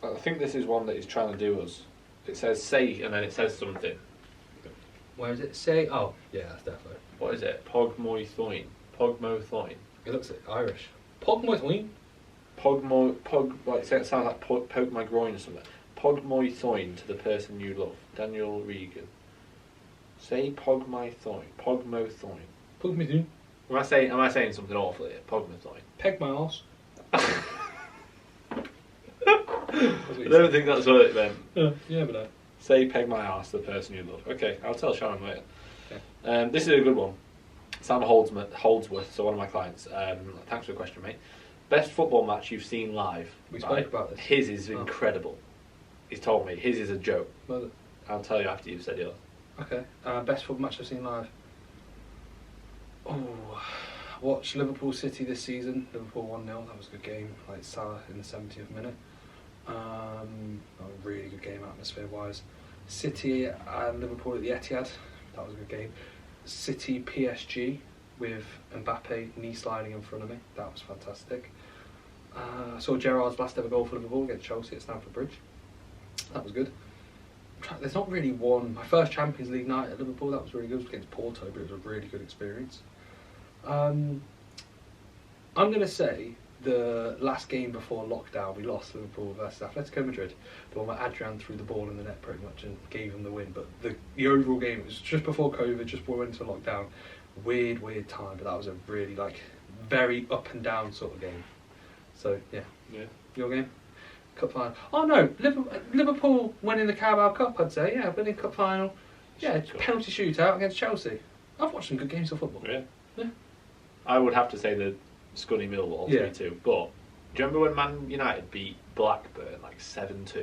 I think this is one that he's trying to do us. It says say and then it says something. Where is it? Say. Oh, yeah, that's definitely. What is it? Pogmo thoin. Pogmo thoin. It looks like Irish. Pogmo thoin. Like it sounds like poke my groin or something. Pogmo thoin to the person you love. Daniel Regan. Say pogmo thoin. Pogmo thoin. Pogmo thoin. Am I saying something awful here? Pogmo thoin. Peg my arse. I don't think that's what it meant. Yeah, but no. Say peg my arse to the person you love. Okay, I'll tell Sharon later. Okay. This is a good one. Sam Holdsworth, so one of my clients. Thanks for the question, mate. Best football match you've seen live? We spoke about this. His is incredible. He's told me. His is a joke. Well, I'll tell you after you've said yours. Okay. Best football match I've seen live? Oh, watched Liverpool City this season. Liverpool 1-0. That was a good game. Like Salah in the 70th minute. A really good game atmosphere-wise. City and Liverpool at the Etihad. That was a good game. City PSG with Mbappe knee sliding in front of me. That was fantastic. I saw Gerrard's last ever goal for Liverpool against Chelsea at Stamford Bridge. That was good. There's not really one. My first Champions League night at Liverpool, that was really good. It was against Porto, but it was a really good experience. I'm going to say the last game before lockdown, we lost Liverpool versus Atletico Madrid. The one where Adrian threw the ball in the net pretty much and gave him the win. But the overall game, it was just before COVID, just before we went into lockdown. Weird time, but that was a really very up and down sort of game. So yeah. Your game? Cup final. Oh no, Liverpool winning the Carabao Cup, I'd say. Yeah, winning cup final. Yeah, penalty shootout against Chelsea. I've watched some good games of football. Yeah. I would have to say the Scunny Millwall 3-2. But do you remember when Man United beat Blackburn 7-2?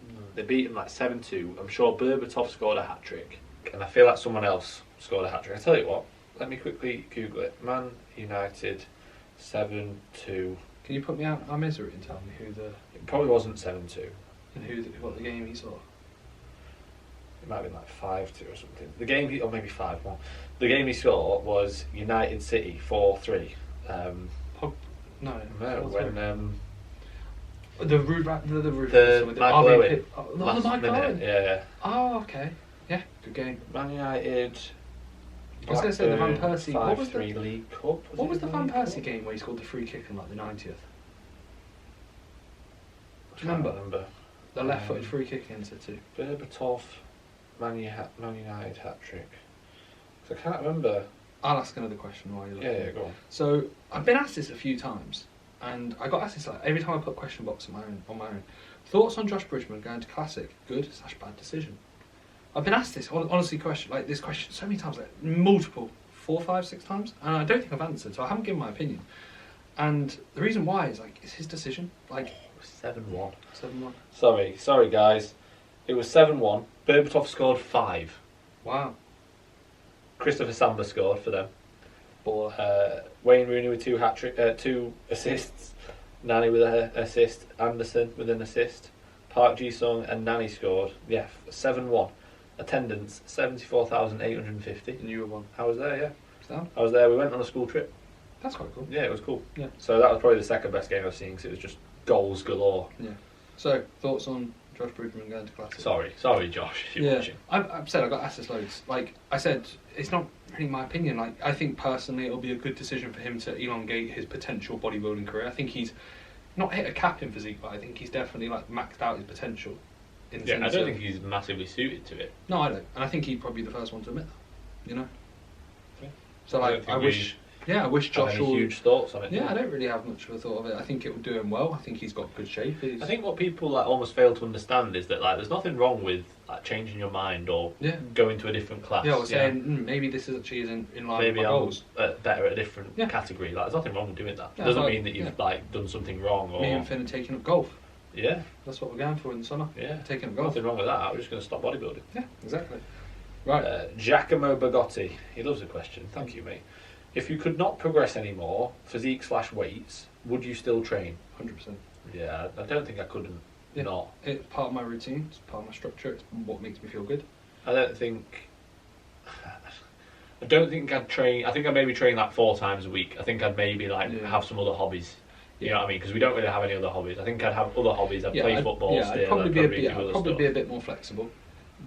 No. They beat them 7-2. I'm sure Berbatov scored a hat trick, and I feel like someone else scored a hat trick. I tell you what, let me quickly Google it. Man United 7-2. Can you put me out our misery and tell me who the? It probably wasn't 7-2. And what the game he saw? It might have been 5-2 or something. The game, or maybe 5-1. The game he saw was United City 4-3. No, when the Mike Owen. The Mike Owen. Yeah. Oh, okay. Yeah, good game. Man United. I was going to say the Van Persie. 5-3 League Cup. What was the Van Persie game where he scored the free kick in the 90th? Do you remember? The left-footed free kick against City. Berbatov, Man United hat trick. I can't remember. I'll ask another question while you're looking. Yeah, go on. So I've been asked this a few times, and I got asked this every time I put a question box on my own. Thoughts on Josh Bridgeman going to Classic? Good/bad decision? I've been asked this honestly this question so many times, multiple 4, 5, 6 times, and I don't think I've answered. So I haven't given my opinion. And the reason why is it's his decision. 7-1. 7-1. Sorry guys. It was 7-1. Berbatov scored 5. Wow. Christopher Samba scored for them. Baller. Wayne Rooney with 2 assists. Nani with an assist. Anderson with an assist. Park Ji-sung and Nani scored. Yeah, 7-1. Attendance 74,850. And you were one. I was there, yeah. Sam? I was there. We went on a school trip. That's quite cool. Yeah, it was cool. Yeah. So that was probably the second best game I've seen because it was just goals galore. Yeah. So thoughts on Josh Bridgeman going to Classic? Sorry, Josh, if you're watching. I've said I got asked this loads. I said it's not really my opinion. I think personally it'll be a good decision for him to elongate his potential bodybuilding career. I think he's not hit a cap in physique, but I think he's definitely maxed out his potential. I don't think he's massively suited to it. No, I don't, and I think he'd probably be the first one to admit that. You know. Yeah. So I wish Josh. Any huge thoughts on it? Yeah, I don't really have much of a thought of it. I think it would do him well. I think he's got good shape. I think what people almost fail to understand is that there's nothing wrong with changing your mind or going to a different class. Yeah, I was saying maybe this is actually in line with my goals. Better at a different category. There's nothing wrong with doing that. It doesn't mean that you've done something wrong. Or me and Finn are taking up golf. Yeah, that's what we're going for in the summer. Yeah, taking up golf. Nothing wrong with that. We're just going to stop bodybuilding. Yeah, exactly. Right. Giacomo Bagotti. He loves a question. Thank you, mate. If you could not progress anymore, physique/weights, would you still train? 100%. Yeah, I don't think I couldn't not. It's part of my routine, it's part of my structure, it's what makes me feel good. I don't think I'd train. I think I'd maybe train 4 times a week. I think I'd maybe have some other hobbies. You know what I mean? Because we don't really have any other hobbies. I think I'd have other hobbies. I'd play football still. I'd probably be a bit more flexible.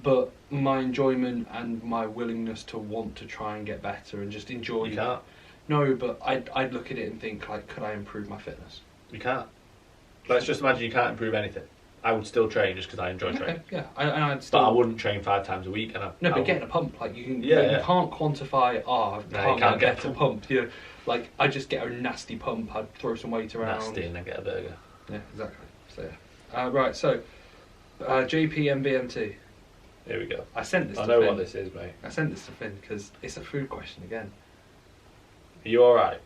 But my enjoyment and my willingness to want to try and get better and just enjoy. You can't. No, but I'd look at it and think could I improve my fitness? You can't. Let's just imagine you can't improve anything. I would still train just because I enjoy training. Yeah, but I wouldn't train 5 times a week. But getting a pump, you can't quantify. I can't get a pump. You know, I just get a nasty pump. I'd throw some weight around. Nasty and then get a burger. Yeah, exactly. So right, so JP MBMT. Here we go. I sent this. I know what this is, mate. I sent this to Finn because it's a food question again. Are you all right?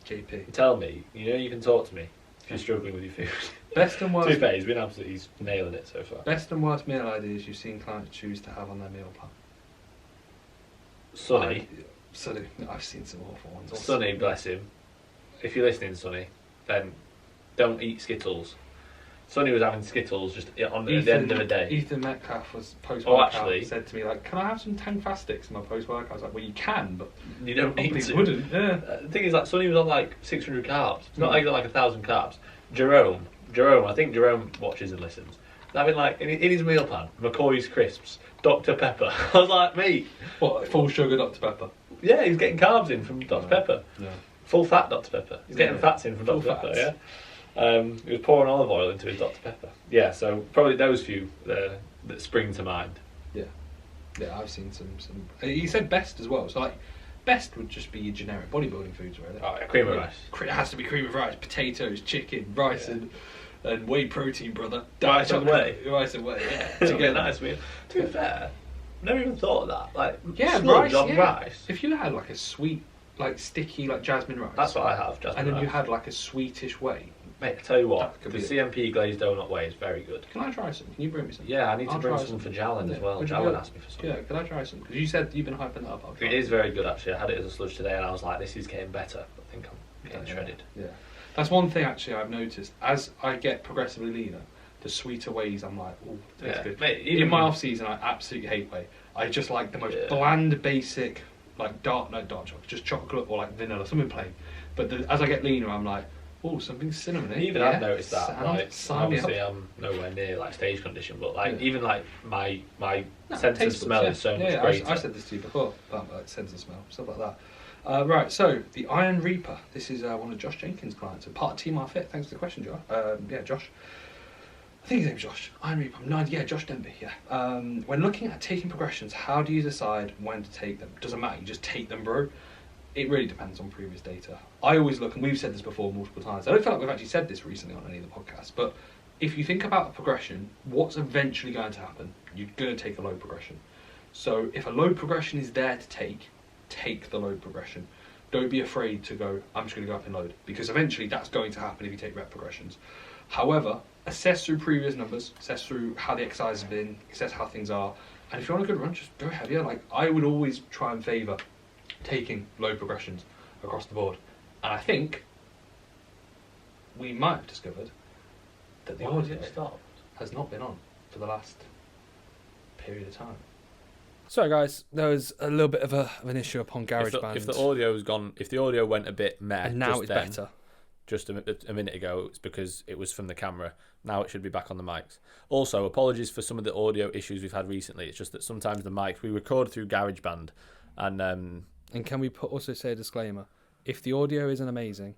JP. Tell me. You can talk to me if you're struggling with your food. Best and worst. To be fair, he's nailing it so far. Best and worst meal ideas you've seen clients choose to have on their meal plan. Sonny. I've seen some awful ones. Sonny, bless him. If you're listening, Sonny, then don't eat Skittles. Sonny was having Skittles just at the end of the day. Ethan Metcalf was post-workout said to me, can I have some 10 fast sticks in my post-workout? I was like, well, you can, but you don't need to. Wouldn't. Yeah. The thing is, Sonny was on 600 carbs. It's not he's on 1,000 carbs. Jerome, I think Jerome watches and listens. Having in his meal plan, McCoy's crisps, Dr Pepper. I was like, mate, what, full sugar Dr Pepper? Yeah, he's getting carbs in from Dr Pepper. Yeah. Full fat Dr Pepper. He's getting fats in from Full Dr Pepper. fats. Yeah. He was pouring olive oil into his Dr Pepper. Yeah. So probably those few that spring to mind. Yeah, I've seen some. He said best as well. So like, best would just be your generic bodybuilding foods, really. Oh, yeah, cream of rice. It has to be cream of rice, potatoes, chicken, rice, and whey protein, brother. Rice and whey. Rice and whey. Yeah. That'd be a nice meal. To be fair, I've never even thought of that. Like, Yeah, sludge rice. on Yeah. rice. If you had like a sweet, like sticky, like jasmine rice. That's what I have. Jasmine And then rice. you had like a sweetish whey. Mate, I tell you what, That could the be CMP glazed donut whey is very good. Can I try some? Can you bring me some? Yeah, I need to I'll bring try some for some. Jalen as well. Would you Jalen go- asked me for some. Yeah, can I try some? Because you said you've been hyping that up. I'll try It is very good actually. I had it as a sludge today and I was like, this is getting better. I think I'm getting shredded. Yeah. That's one thing actually I've noticed. As I get progressively leaner, the sweeter ways I'm like, oh, tastes good. Mate, In my off season, I absolutely hate whey. I just like the most bland, basic, like dark chocolate, just chocolate or like vanilla, something plain. But as I get leaner, I'm like, oh, something cinnamony. Even I've noticed that. Sound, Like, sign me obviously, up. I'm nowhere near like stage condition, but like Yeah. even like my sense of taste smell buds, is so much yeah, greater. I said this to you before about like sense of smell, stuff like that. Right, so the Iron Reaper. This is one of Josh Jenkins' clients, a part of Team Fit. Thanks for the question, Josh. Josh. I think his name's Josh. Iron Reaper. Josh Denby. Yeah. When looking at taking progressions, how do you decide when to take them? Doesn't matter. You just take them, bro. It really depends on previous data. I always look, and we've said this before multiple times. I don't feel like we've actually said this recently on any of the podcasts, but if you think about a progression, what's eventually going to happen? You're going to take a low progression. So if a low progression is there to take the low progression. Don't be afraid to go, I'm just going to go up in load, because eventually that's going to happen if you take rep progressions. However, assess through previous numbers, assess through how the exercise has been, assess how things are, and if you're on a good run, just go heavier. Like, I would always try and favour taking low progressions across the board. And I think we might have discovered that the audio has not been on for the last period of time. Sorry guys, there was a little bit of an issue upon GarageBand. If the audio's gone, if the audio went a bit meh, and now it's better. Just a minute ago, it's because it was from the camera. Now it should be back on the mics. Also, apologies for some of the audio issues we've had recently. It's just that sometimes the mics, we record through GarageBand, and can we also say a disclaimer? If the audio isn't amazing,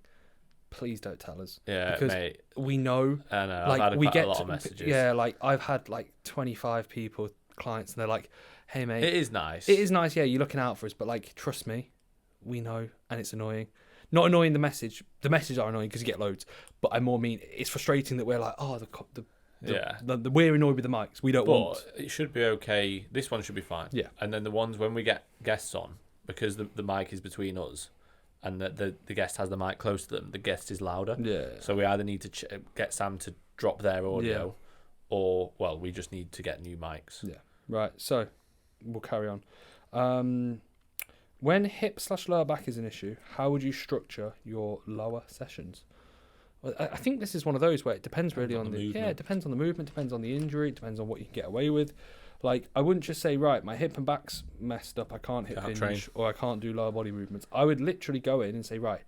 please don't tell us. Yeah, because mate. We know. I know. Like, I've had we quite get a lot of messages. Yeah, like I've had like 25 people, clients, and they're like, "Hey, mate, it is nice. It is nice. Yeah, you're looking out for us, but like, trust me, we know, and it's annoying. Not annoying the message. The messages are annoying because you get loads, but I more mean it's frustrating that we're like, oh, we're annoyed with the mics. We don't want. But it should be okay. This one should be fine. Yeah. And then the ones when we get guests on, because the mic is between us, and the guest has the mic close to them, the guest is louder. Yeah. So we either need to get Sam to drop their audio, or we just need to get new mics. Yeah. Right. So we'll carry on. When hip/lower back is an issue, how would you structure your lower sessions? Well, I think this is one of those where it depends really on the movement. Yeah, it depends on the movement, depends on the injury, it depends on what you can get away with. Like, I wouldn't just say, right, my hip and back's messed up, I can't hip hinge, or I can't do lower body movements. I would literally go in and say, right,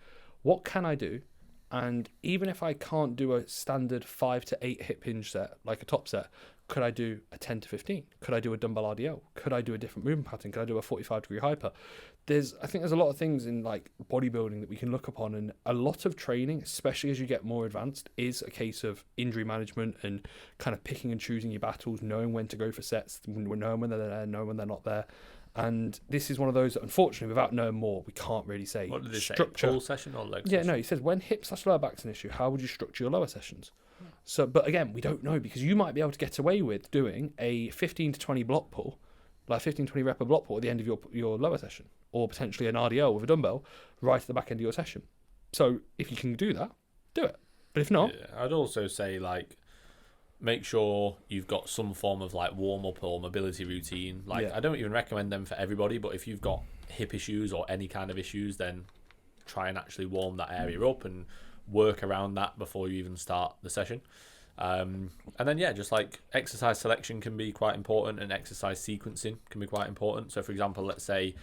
what can I do? And even if I can't do a standard 5 to 8 hip hinge set, like a top set, could I do a 10 to 15? Could I do a dumbbell RDL? Could I do a different movement pattern? Could I do a 45-degree hyper? I think there's a lot of things in like bodybuilding that we can look upon, and a lot of training, especially as you get more advanced, is a case of injury management and kind of picking and choosing your battles, knowing when to go for sets, knowing when they're there, knowing when they're not there. And this is one of those that, unfortunately, without knowing more, we can't really say. What did it structure. Say? Full session or leg session? session? No, he says when hip/lower back's an issue, how would you structure your lower sessions? So, but again, we don't know, because you might be able to get away with doing a 15 to 20 block pull, like 15 to 20 rep block pull at the end of your lower session, or potentially an RDL with a dumbbell right at the back end of your session. So if you can do that, do it. But if not, I'd also say like make sure you've got some form of like warm up or mobility routine. Like I don't even recommend them for everybody, but if you've got hip issues or any kind of issues, then try and actually warm that area up and work around that before you even start the session. And then just like exercise selection can be quite important, and exercise sequencing can be quite important. So for example, let's say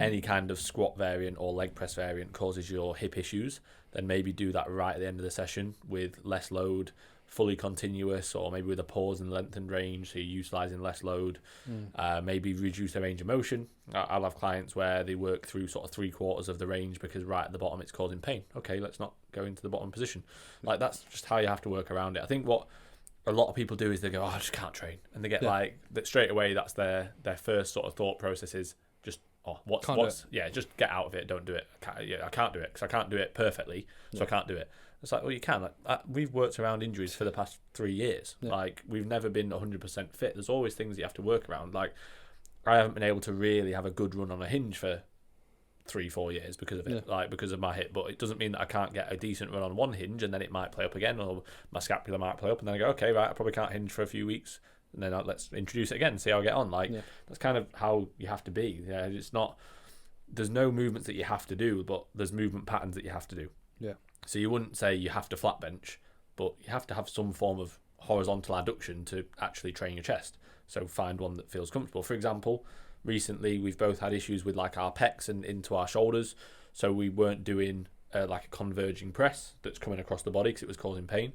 any kind of squat variant or leg press variant causes your hip issues, then maybe do that right at the end of the session with less load, fully continuous, or maybe with a pause in lengthened range, so you're utilising less load. Maybe reduce the range of motion. I'll have clients where they work through sort of 3/4 of the range because right at the bottom it's causing pain. Okay, let's not go into the bottom position. Like, that's just how you have to work around it. I think what a lot of people do is they go, oh, I just can't train, and they get like that straight away. That's their first sort of thought process is just, what's just get out of it, don't do it. I can't do it because I can't do it perfectly, so I can't do it. It's like, well, you can. Like, we've worked around injuries for the past 3 years. Like, we've never been 100% fit. There's always things you have to work around. Like, I haven't been able to really have a good run on a hinge for 3-4 years because of it, like because of my hip. But it doesn't mean that I can't get a decent run on one hinge and then it might play up again, or my scapula might play up, and then I go, okay, right, I probably can't hinge for a few weeks, and then let's introduce it again and see how I get on. Like, that's kind of how you have to be. Yeah, it's not. There's no movements that you have to do, but there's movement patterns that you have to do. Yeah. So you wouldn't say you have to flat bench, but you have to have some form of horizontal adduction to actually train your chest. So find one that feels comfortable. For example, recently we've both had issues with like our pecs and into our shoulders, so we weren't doing like a converging press that's coming across the body because it was causing pain.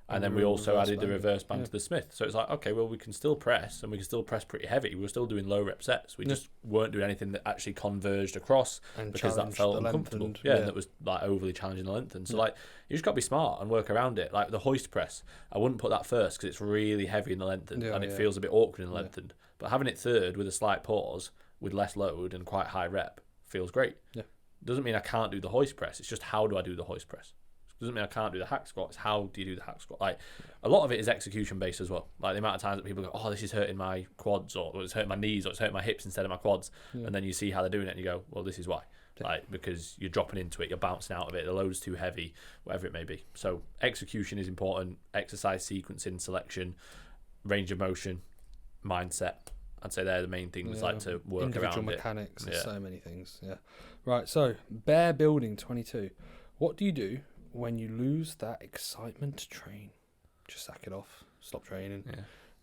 And then we also added the reverse band to the Smith. So it's like, okay, well, we can still press, and we can still press pretty heavy. We were still doing low rep sets. We just weren't doing anything that actually converged across, and because that felt uncomfortable. Yeah, and that was like overly challenging the lengthen. So like, you just got to be smart and work around it. Like the hoist press, I wouldn't put that first because it's really heavy in the lengthen, and it feels a bit awkward in the lengthen. But having it third with a slight pause, with less load and quite high rep, feels great. Yeah. Doesn't mean I can't do the hoist press. It's just, how do I do the hoist press? Doesn't mean I can't do the hack squat. It's how do you do the hack squat? Like, a lot of it is execution based as well. Like the amount of times that people go, oh, this is hurting my quads, or it's hurting my knees, or it's hurting my hips instead of my quads. And then you see how they're doing it and you go, well, this is why. Like, because you're dropping into it, you're bouncing out of it, the load's too heavy, whatever it may be. So execution is important, exercise sequencing, selection, range of motion, mindset. I'd say they're the main things like to work around. Individual mechanics, there's so many things. Yeah. Right, so bear building 22. What do you do when you lose that excitement to train? Just sack it off, stop training.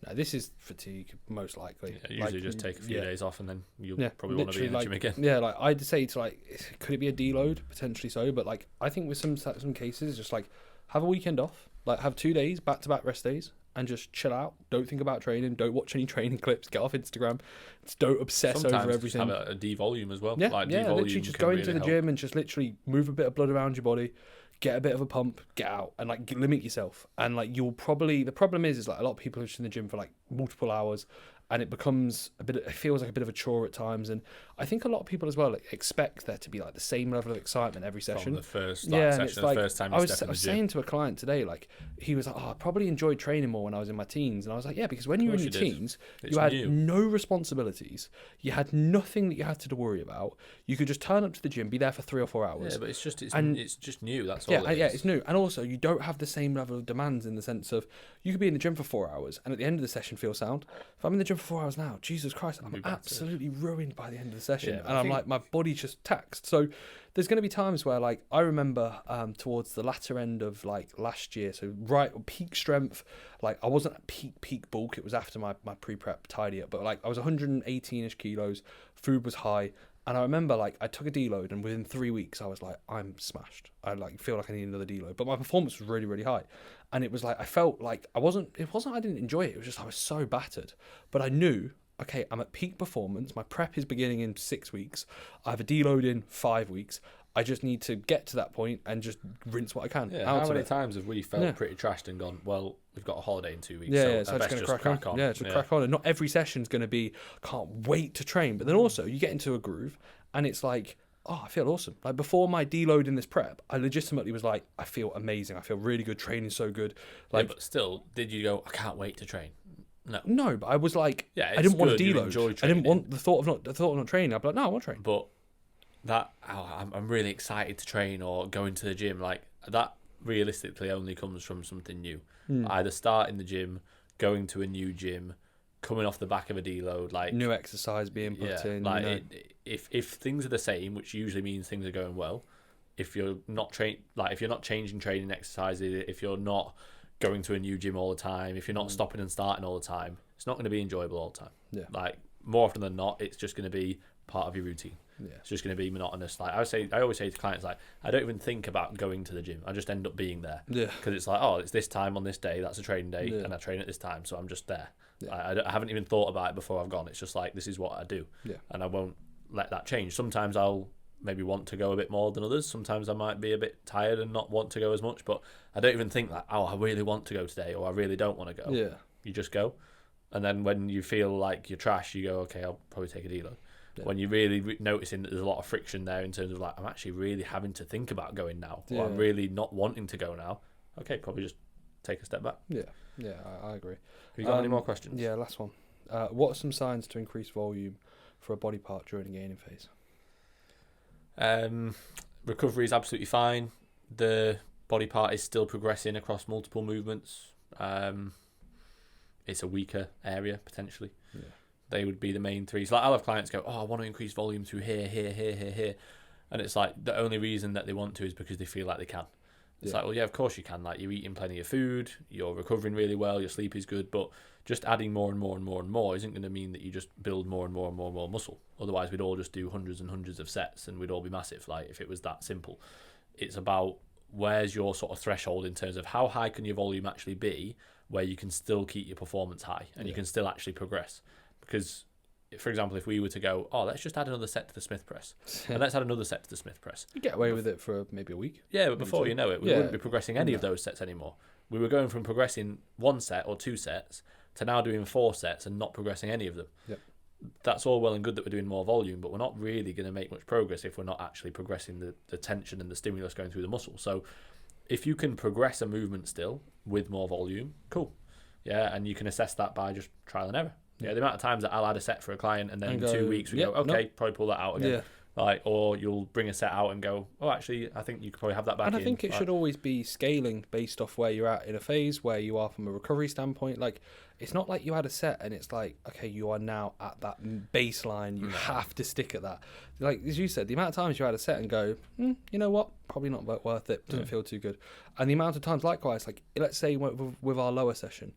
No, this is fatigue, most likely. Usually just take a few days off, and then you'll probably want to be in the gym again. Yeah, like I'd say to like, could it be a deload? Potentially so, but like I think with some cases, just like have a weekend off, like have 2 days back-to-back rest days, and just chill out. Don't think about training. Don't watch any training clips. Get off Instagram. Just don't obsess Sometimes over everything. Just have a devolume as well. Yeah, like literally just go into the gym and just literally move a bit of blood around your body, get a bit of a pump, get out, and like limit yourself. And like you'll probably, the problem is like a lot of people are just in the gym for like multiple hours, and it becomes it feels like a bit of a chore at times. And I think a lot of people as well like, expect there to be like the same level of excitement every session. From the first session, the first time you step in the gym. I was saying to a client today, like he was like, oh, I probably enjoyed training more when I was in my teens. And I was like, yeah, because when you were in your teens, you had no responsibilities. You had nothing that you had to worry about. You could just turn up to the gym, be there for 3 or 4 hours. Yeah, but it's just new. That's all. Yeah, it's new. And also, you don't have the same level of demands in the sense of you could be in the gym for 4 hours and at the end of the session feel sound. If I'm in the gym for 4 hours now, Jesus Christ, I'm absolutely ruined by the end of the session. And I'm like, my body's just taxed. So there's going to be times where like, I remember towards the latter end of like last year, so right peak strength, like I wasn't at peak bulk. It was after my pre-prep tidy up, but like I was 118-ish kilos, food was high. And I remember, like, I took a deload, and within 3 weeks, I was like, I'm smashed. I like feel like I need another deload. But my performance was really, really high, and it was like I felt like I wasn't. It wasn't. I didn't enjoy it. It was just I was so battered. But I knew, okay, I'm at peak performance. My prep is beginning in 6 weeks. I have a deload in 5 weeks. I just need to get to that point and just rinse what I can. Yeah, how many times have we felt pretty trashed and gone, well, we've got a holiday in 2 weeks, so I'm just going to crack on. Yeah, just crack on. And not every session's going to be, can't wait to train. But then also, you get into a groove, and it's like, oh, I feel awesome. Like before my deload in this prep, I legitimately was like, I feel amazing. I feel really good. Training's so good. Like, but still, did you go, I can't wait to train? No, but I was like, I didn't want to deload. I didn't want the thought of not training. I'd be like, no, I want to train. But I'm really excited to train or go into the gym, like that realistically only comes from something new. Either starting the gym, going to a new gym, coming off the back of a deload, like new exercise being put in. Like if things are the same, which usually means things are going well, if you're not if you're not changing training exercises, if you're not going to a new gym all the time, if you're not stopping and starting all the time, it's not going to be enjoyable all the time. Yeah. Like more often than not, it's just going to be part of your routine. Yeah. It's just going to be monotonous. Like I always say to clients, like, I don't even think about going to the gym. I just end up being there. Yeah. Because it's like, oh, it's this time on this day. That's a training day, Yeah. and I train at this time, so I'm just there. Yeah. I haven't even thought about it before I've gone. It's just like, this is what I do. Yeah. And I won't let that change. Sometimes I'll maybe want to go a bit more than others. Sometimes I might be a bit tired and not want to go as much. But I don't even think like, oh, I really want to go today, or I really don't want to go. Yeah. You just go. And then when you feel like you're trash, you go, okay, I'll probably take a deload. Yeah. When you're really noticing that there's a lot of friction there in terms of like, I'm actually really having to think about going now, or I'm really not wanting to go now, okay, probably just take a step back. Yeah, I agree. Have you got any more questions? Yeah, last one. What are some signs to increase volume for a body part during the gaining phase? Recovery is absolutely fine. The body part is still progressing across multiple movements. It's a weaker area potentially. Yeah. They would be the main three. So like, I'll have clients go, oh, I want to increase volume through here. And it's like, the only reason that they want to is because they feel like they can. It's like, well, yeah, of course you can. Like, you're eating plenty of food, you're recovering really well, your sleep is good, but just adding more and more isn't going to mean that you just build more and more muscle. Otherwise, we'd all just do hundreds and hundreds of sets and we'd all be massive, like, if it was that simple. It's about where's your sort of threshold in terms of how high can your volume actually be where you can still keep your performance high and you can still actually progress. Because, for example, if we were to go, oh, let's just add another set to the Smith press, and let's add another set to the Smith press. You get away with it for maybe a week. Yeah, but before you know it, we wouldn't be progressing any of those sets anymore. We were going from progressing one set or two sets to now doing 4 sets and not progressing any of them. Yep. That's all well and good that we're doing more volume, but we're not really going to make much progress if we're not actually progressing the tension and the stimulus going through the muscle. So if you can progress a movement still with more volume, cool. Yeah, and you can assess that by just trial and error. Yeah, the amount of times that I'll add a set for a client and then in 2 weeks we go, okay, probably pull that out again. Yeah. Like, or you'll bring a set out and go, oh, actually, I think you could probably have that back in. And I think it should always be scaling based off where you're at in a phase, where you are from a recovery standpoint. Like, it's not like you had a set and it's like, okay, you are now at that baseline. You have to stick at that. Like, as you said, the amount of times you had a set and go, you know what, probably not worth it. Doesn't feel too good. And the amount of times, likewise, like, let's say with our lower session,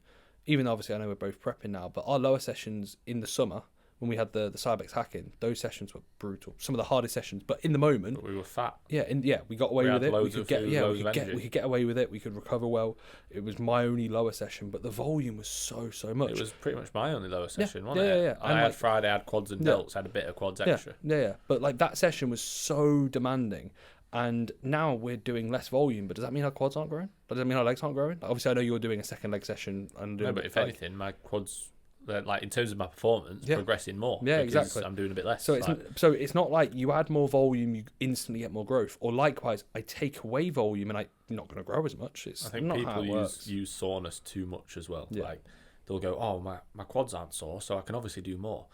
even though obviously I know we're both prepping now, but our lower sessions in the summer, when we had the Cybex hacking, those sessions were brutal. Some of the hardest sessions, but in the moment, but we were fat. Yeah, we got away with it. We could get away with it. We could recover well. It was my only lower session, but the volume was so much. It was pretty much my only lower session, wasn't it? Yeah. I had Friday, I had quads and delts, had a bit of quads extra. Yeah. But like that session was so demanding. And now we're doing less volume, but does that mean our quads aren't growing? Does that mean our legs aren't growing? Like, obviously, I know you're doing a second leg session. No, but if anything, my quads, like in terms of my performance, progressing more. Yeah, exactly. I'm doing a bit less. So it's not like you add more volume, you instantly get more growth. Or likewise, I take away volume and I'm not going to grow as much. I think not people use soreness too much as well. Yeah. Like they'll go, oh, my quads aren't sore, so I can obviously do more.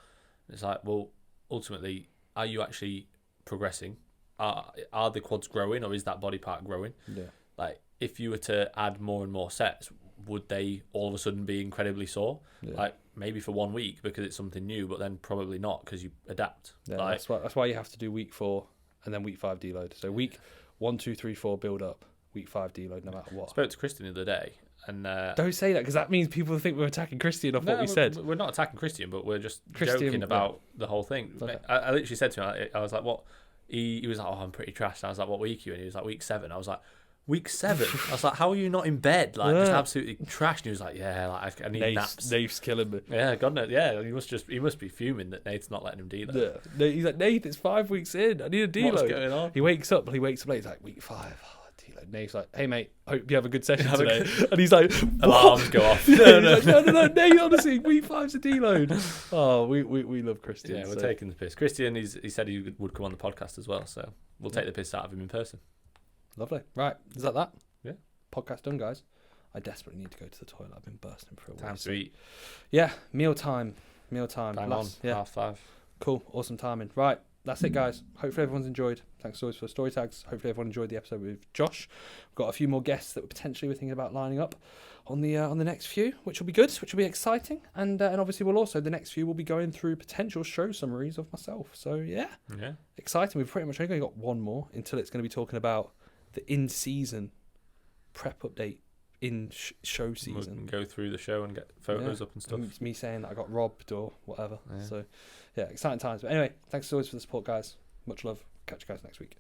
It's like, well, ultimately, are you actually progressing? Are the quads growing, or is that body part growing? Yeah. Like, if you were to add more and more sets, would they all of a sudden be incredibly sore? Yeah. Like, maybe for 1 week because it's something new, but then probably not because you adapt. Yeah, like, that's why you have to do week 4 and then week 5 deload. So week 1, 2, 3, 4 build up, week 5 deload no matter what. I spoke to Christian the other day. And don't say that because that means people think we're attacking Christian off what we said. We're not attacking Christian, but we're just joking about the whole thing. Okay. I literally said to him, I was like, what? He was like, oh, I'm pretty trashed. And I was like, what week are you in? He was like, week 7. I was like, week 7? I was like, how are you not in bed? Like, just absolutely trashed. And he was like, yeah, like I need naps. Nate's killing me. Yeah, God knows. Yeah, he must be fuming that Nate's not letting him deload. Yeah. He's like, Nate, it's 5 weeks in. I need a deload. What's going on? He wakes up late. He's like, week 5. Deload. Nate's like, hey mate, hope you have a good session today. And he's like, alarms go off. No, Nate, honestly, week 5's a deload. Oh, we love Christian. Yeah, we're taking the piss. Christian, he said he would come on the podcast as well, so we'll take the piss out of him in person. Lovely. Right, is that? Yeah. Podcast done, guys. I desperately need to go to the toilet. I've been bursting for a while. Time to eat. Yeah, meal time. Time on, 5:30. Cool, awesome timing. Right, that's it, guys. Hopefully everyone's enjoyed. Thanks always for story tags. Hopefully everyone enjoyed the episode with Josh. We've got a few more guests that we're thinking about lining up on the next few, which will be good, which will be exciting, and obviously the next few will be going through potential show summaries of myself. So yeah, exciting. We've pretty much only got one more until it's going to be talking about the in-season prep update in show We season. can go through the show and get photos up and stuff. It's me saying that I got robbed or whatever. Yeah. So, yeah, exciting times. But anyway, thanks as always for the support, guys. Much love. Catch you guys next week.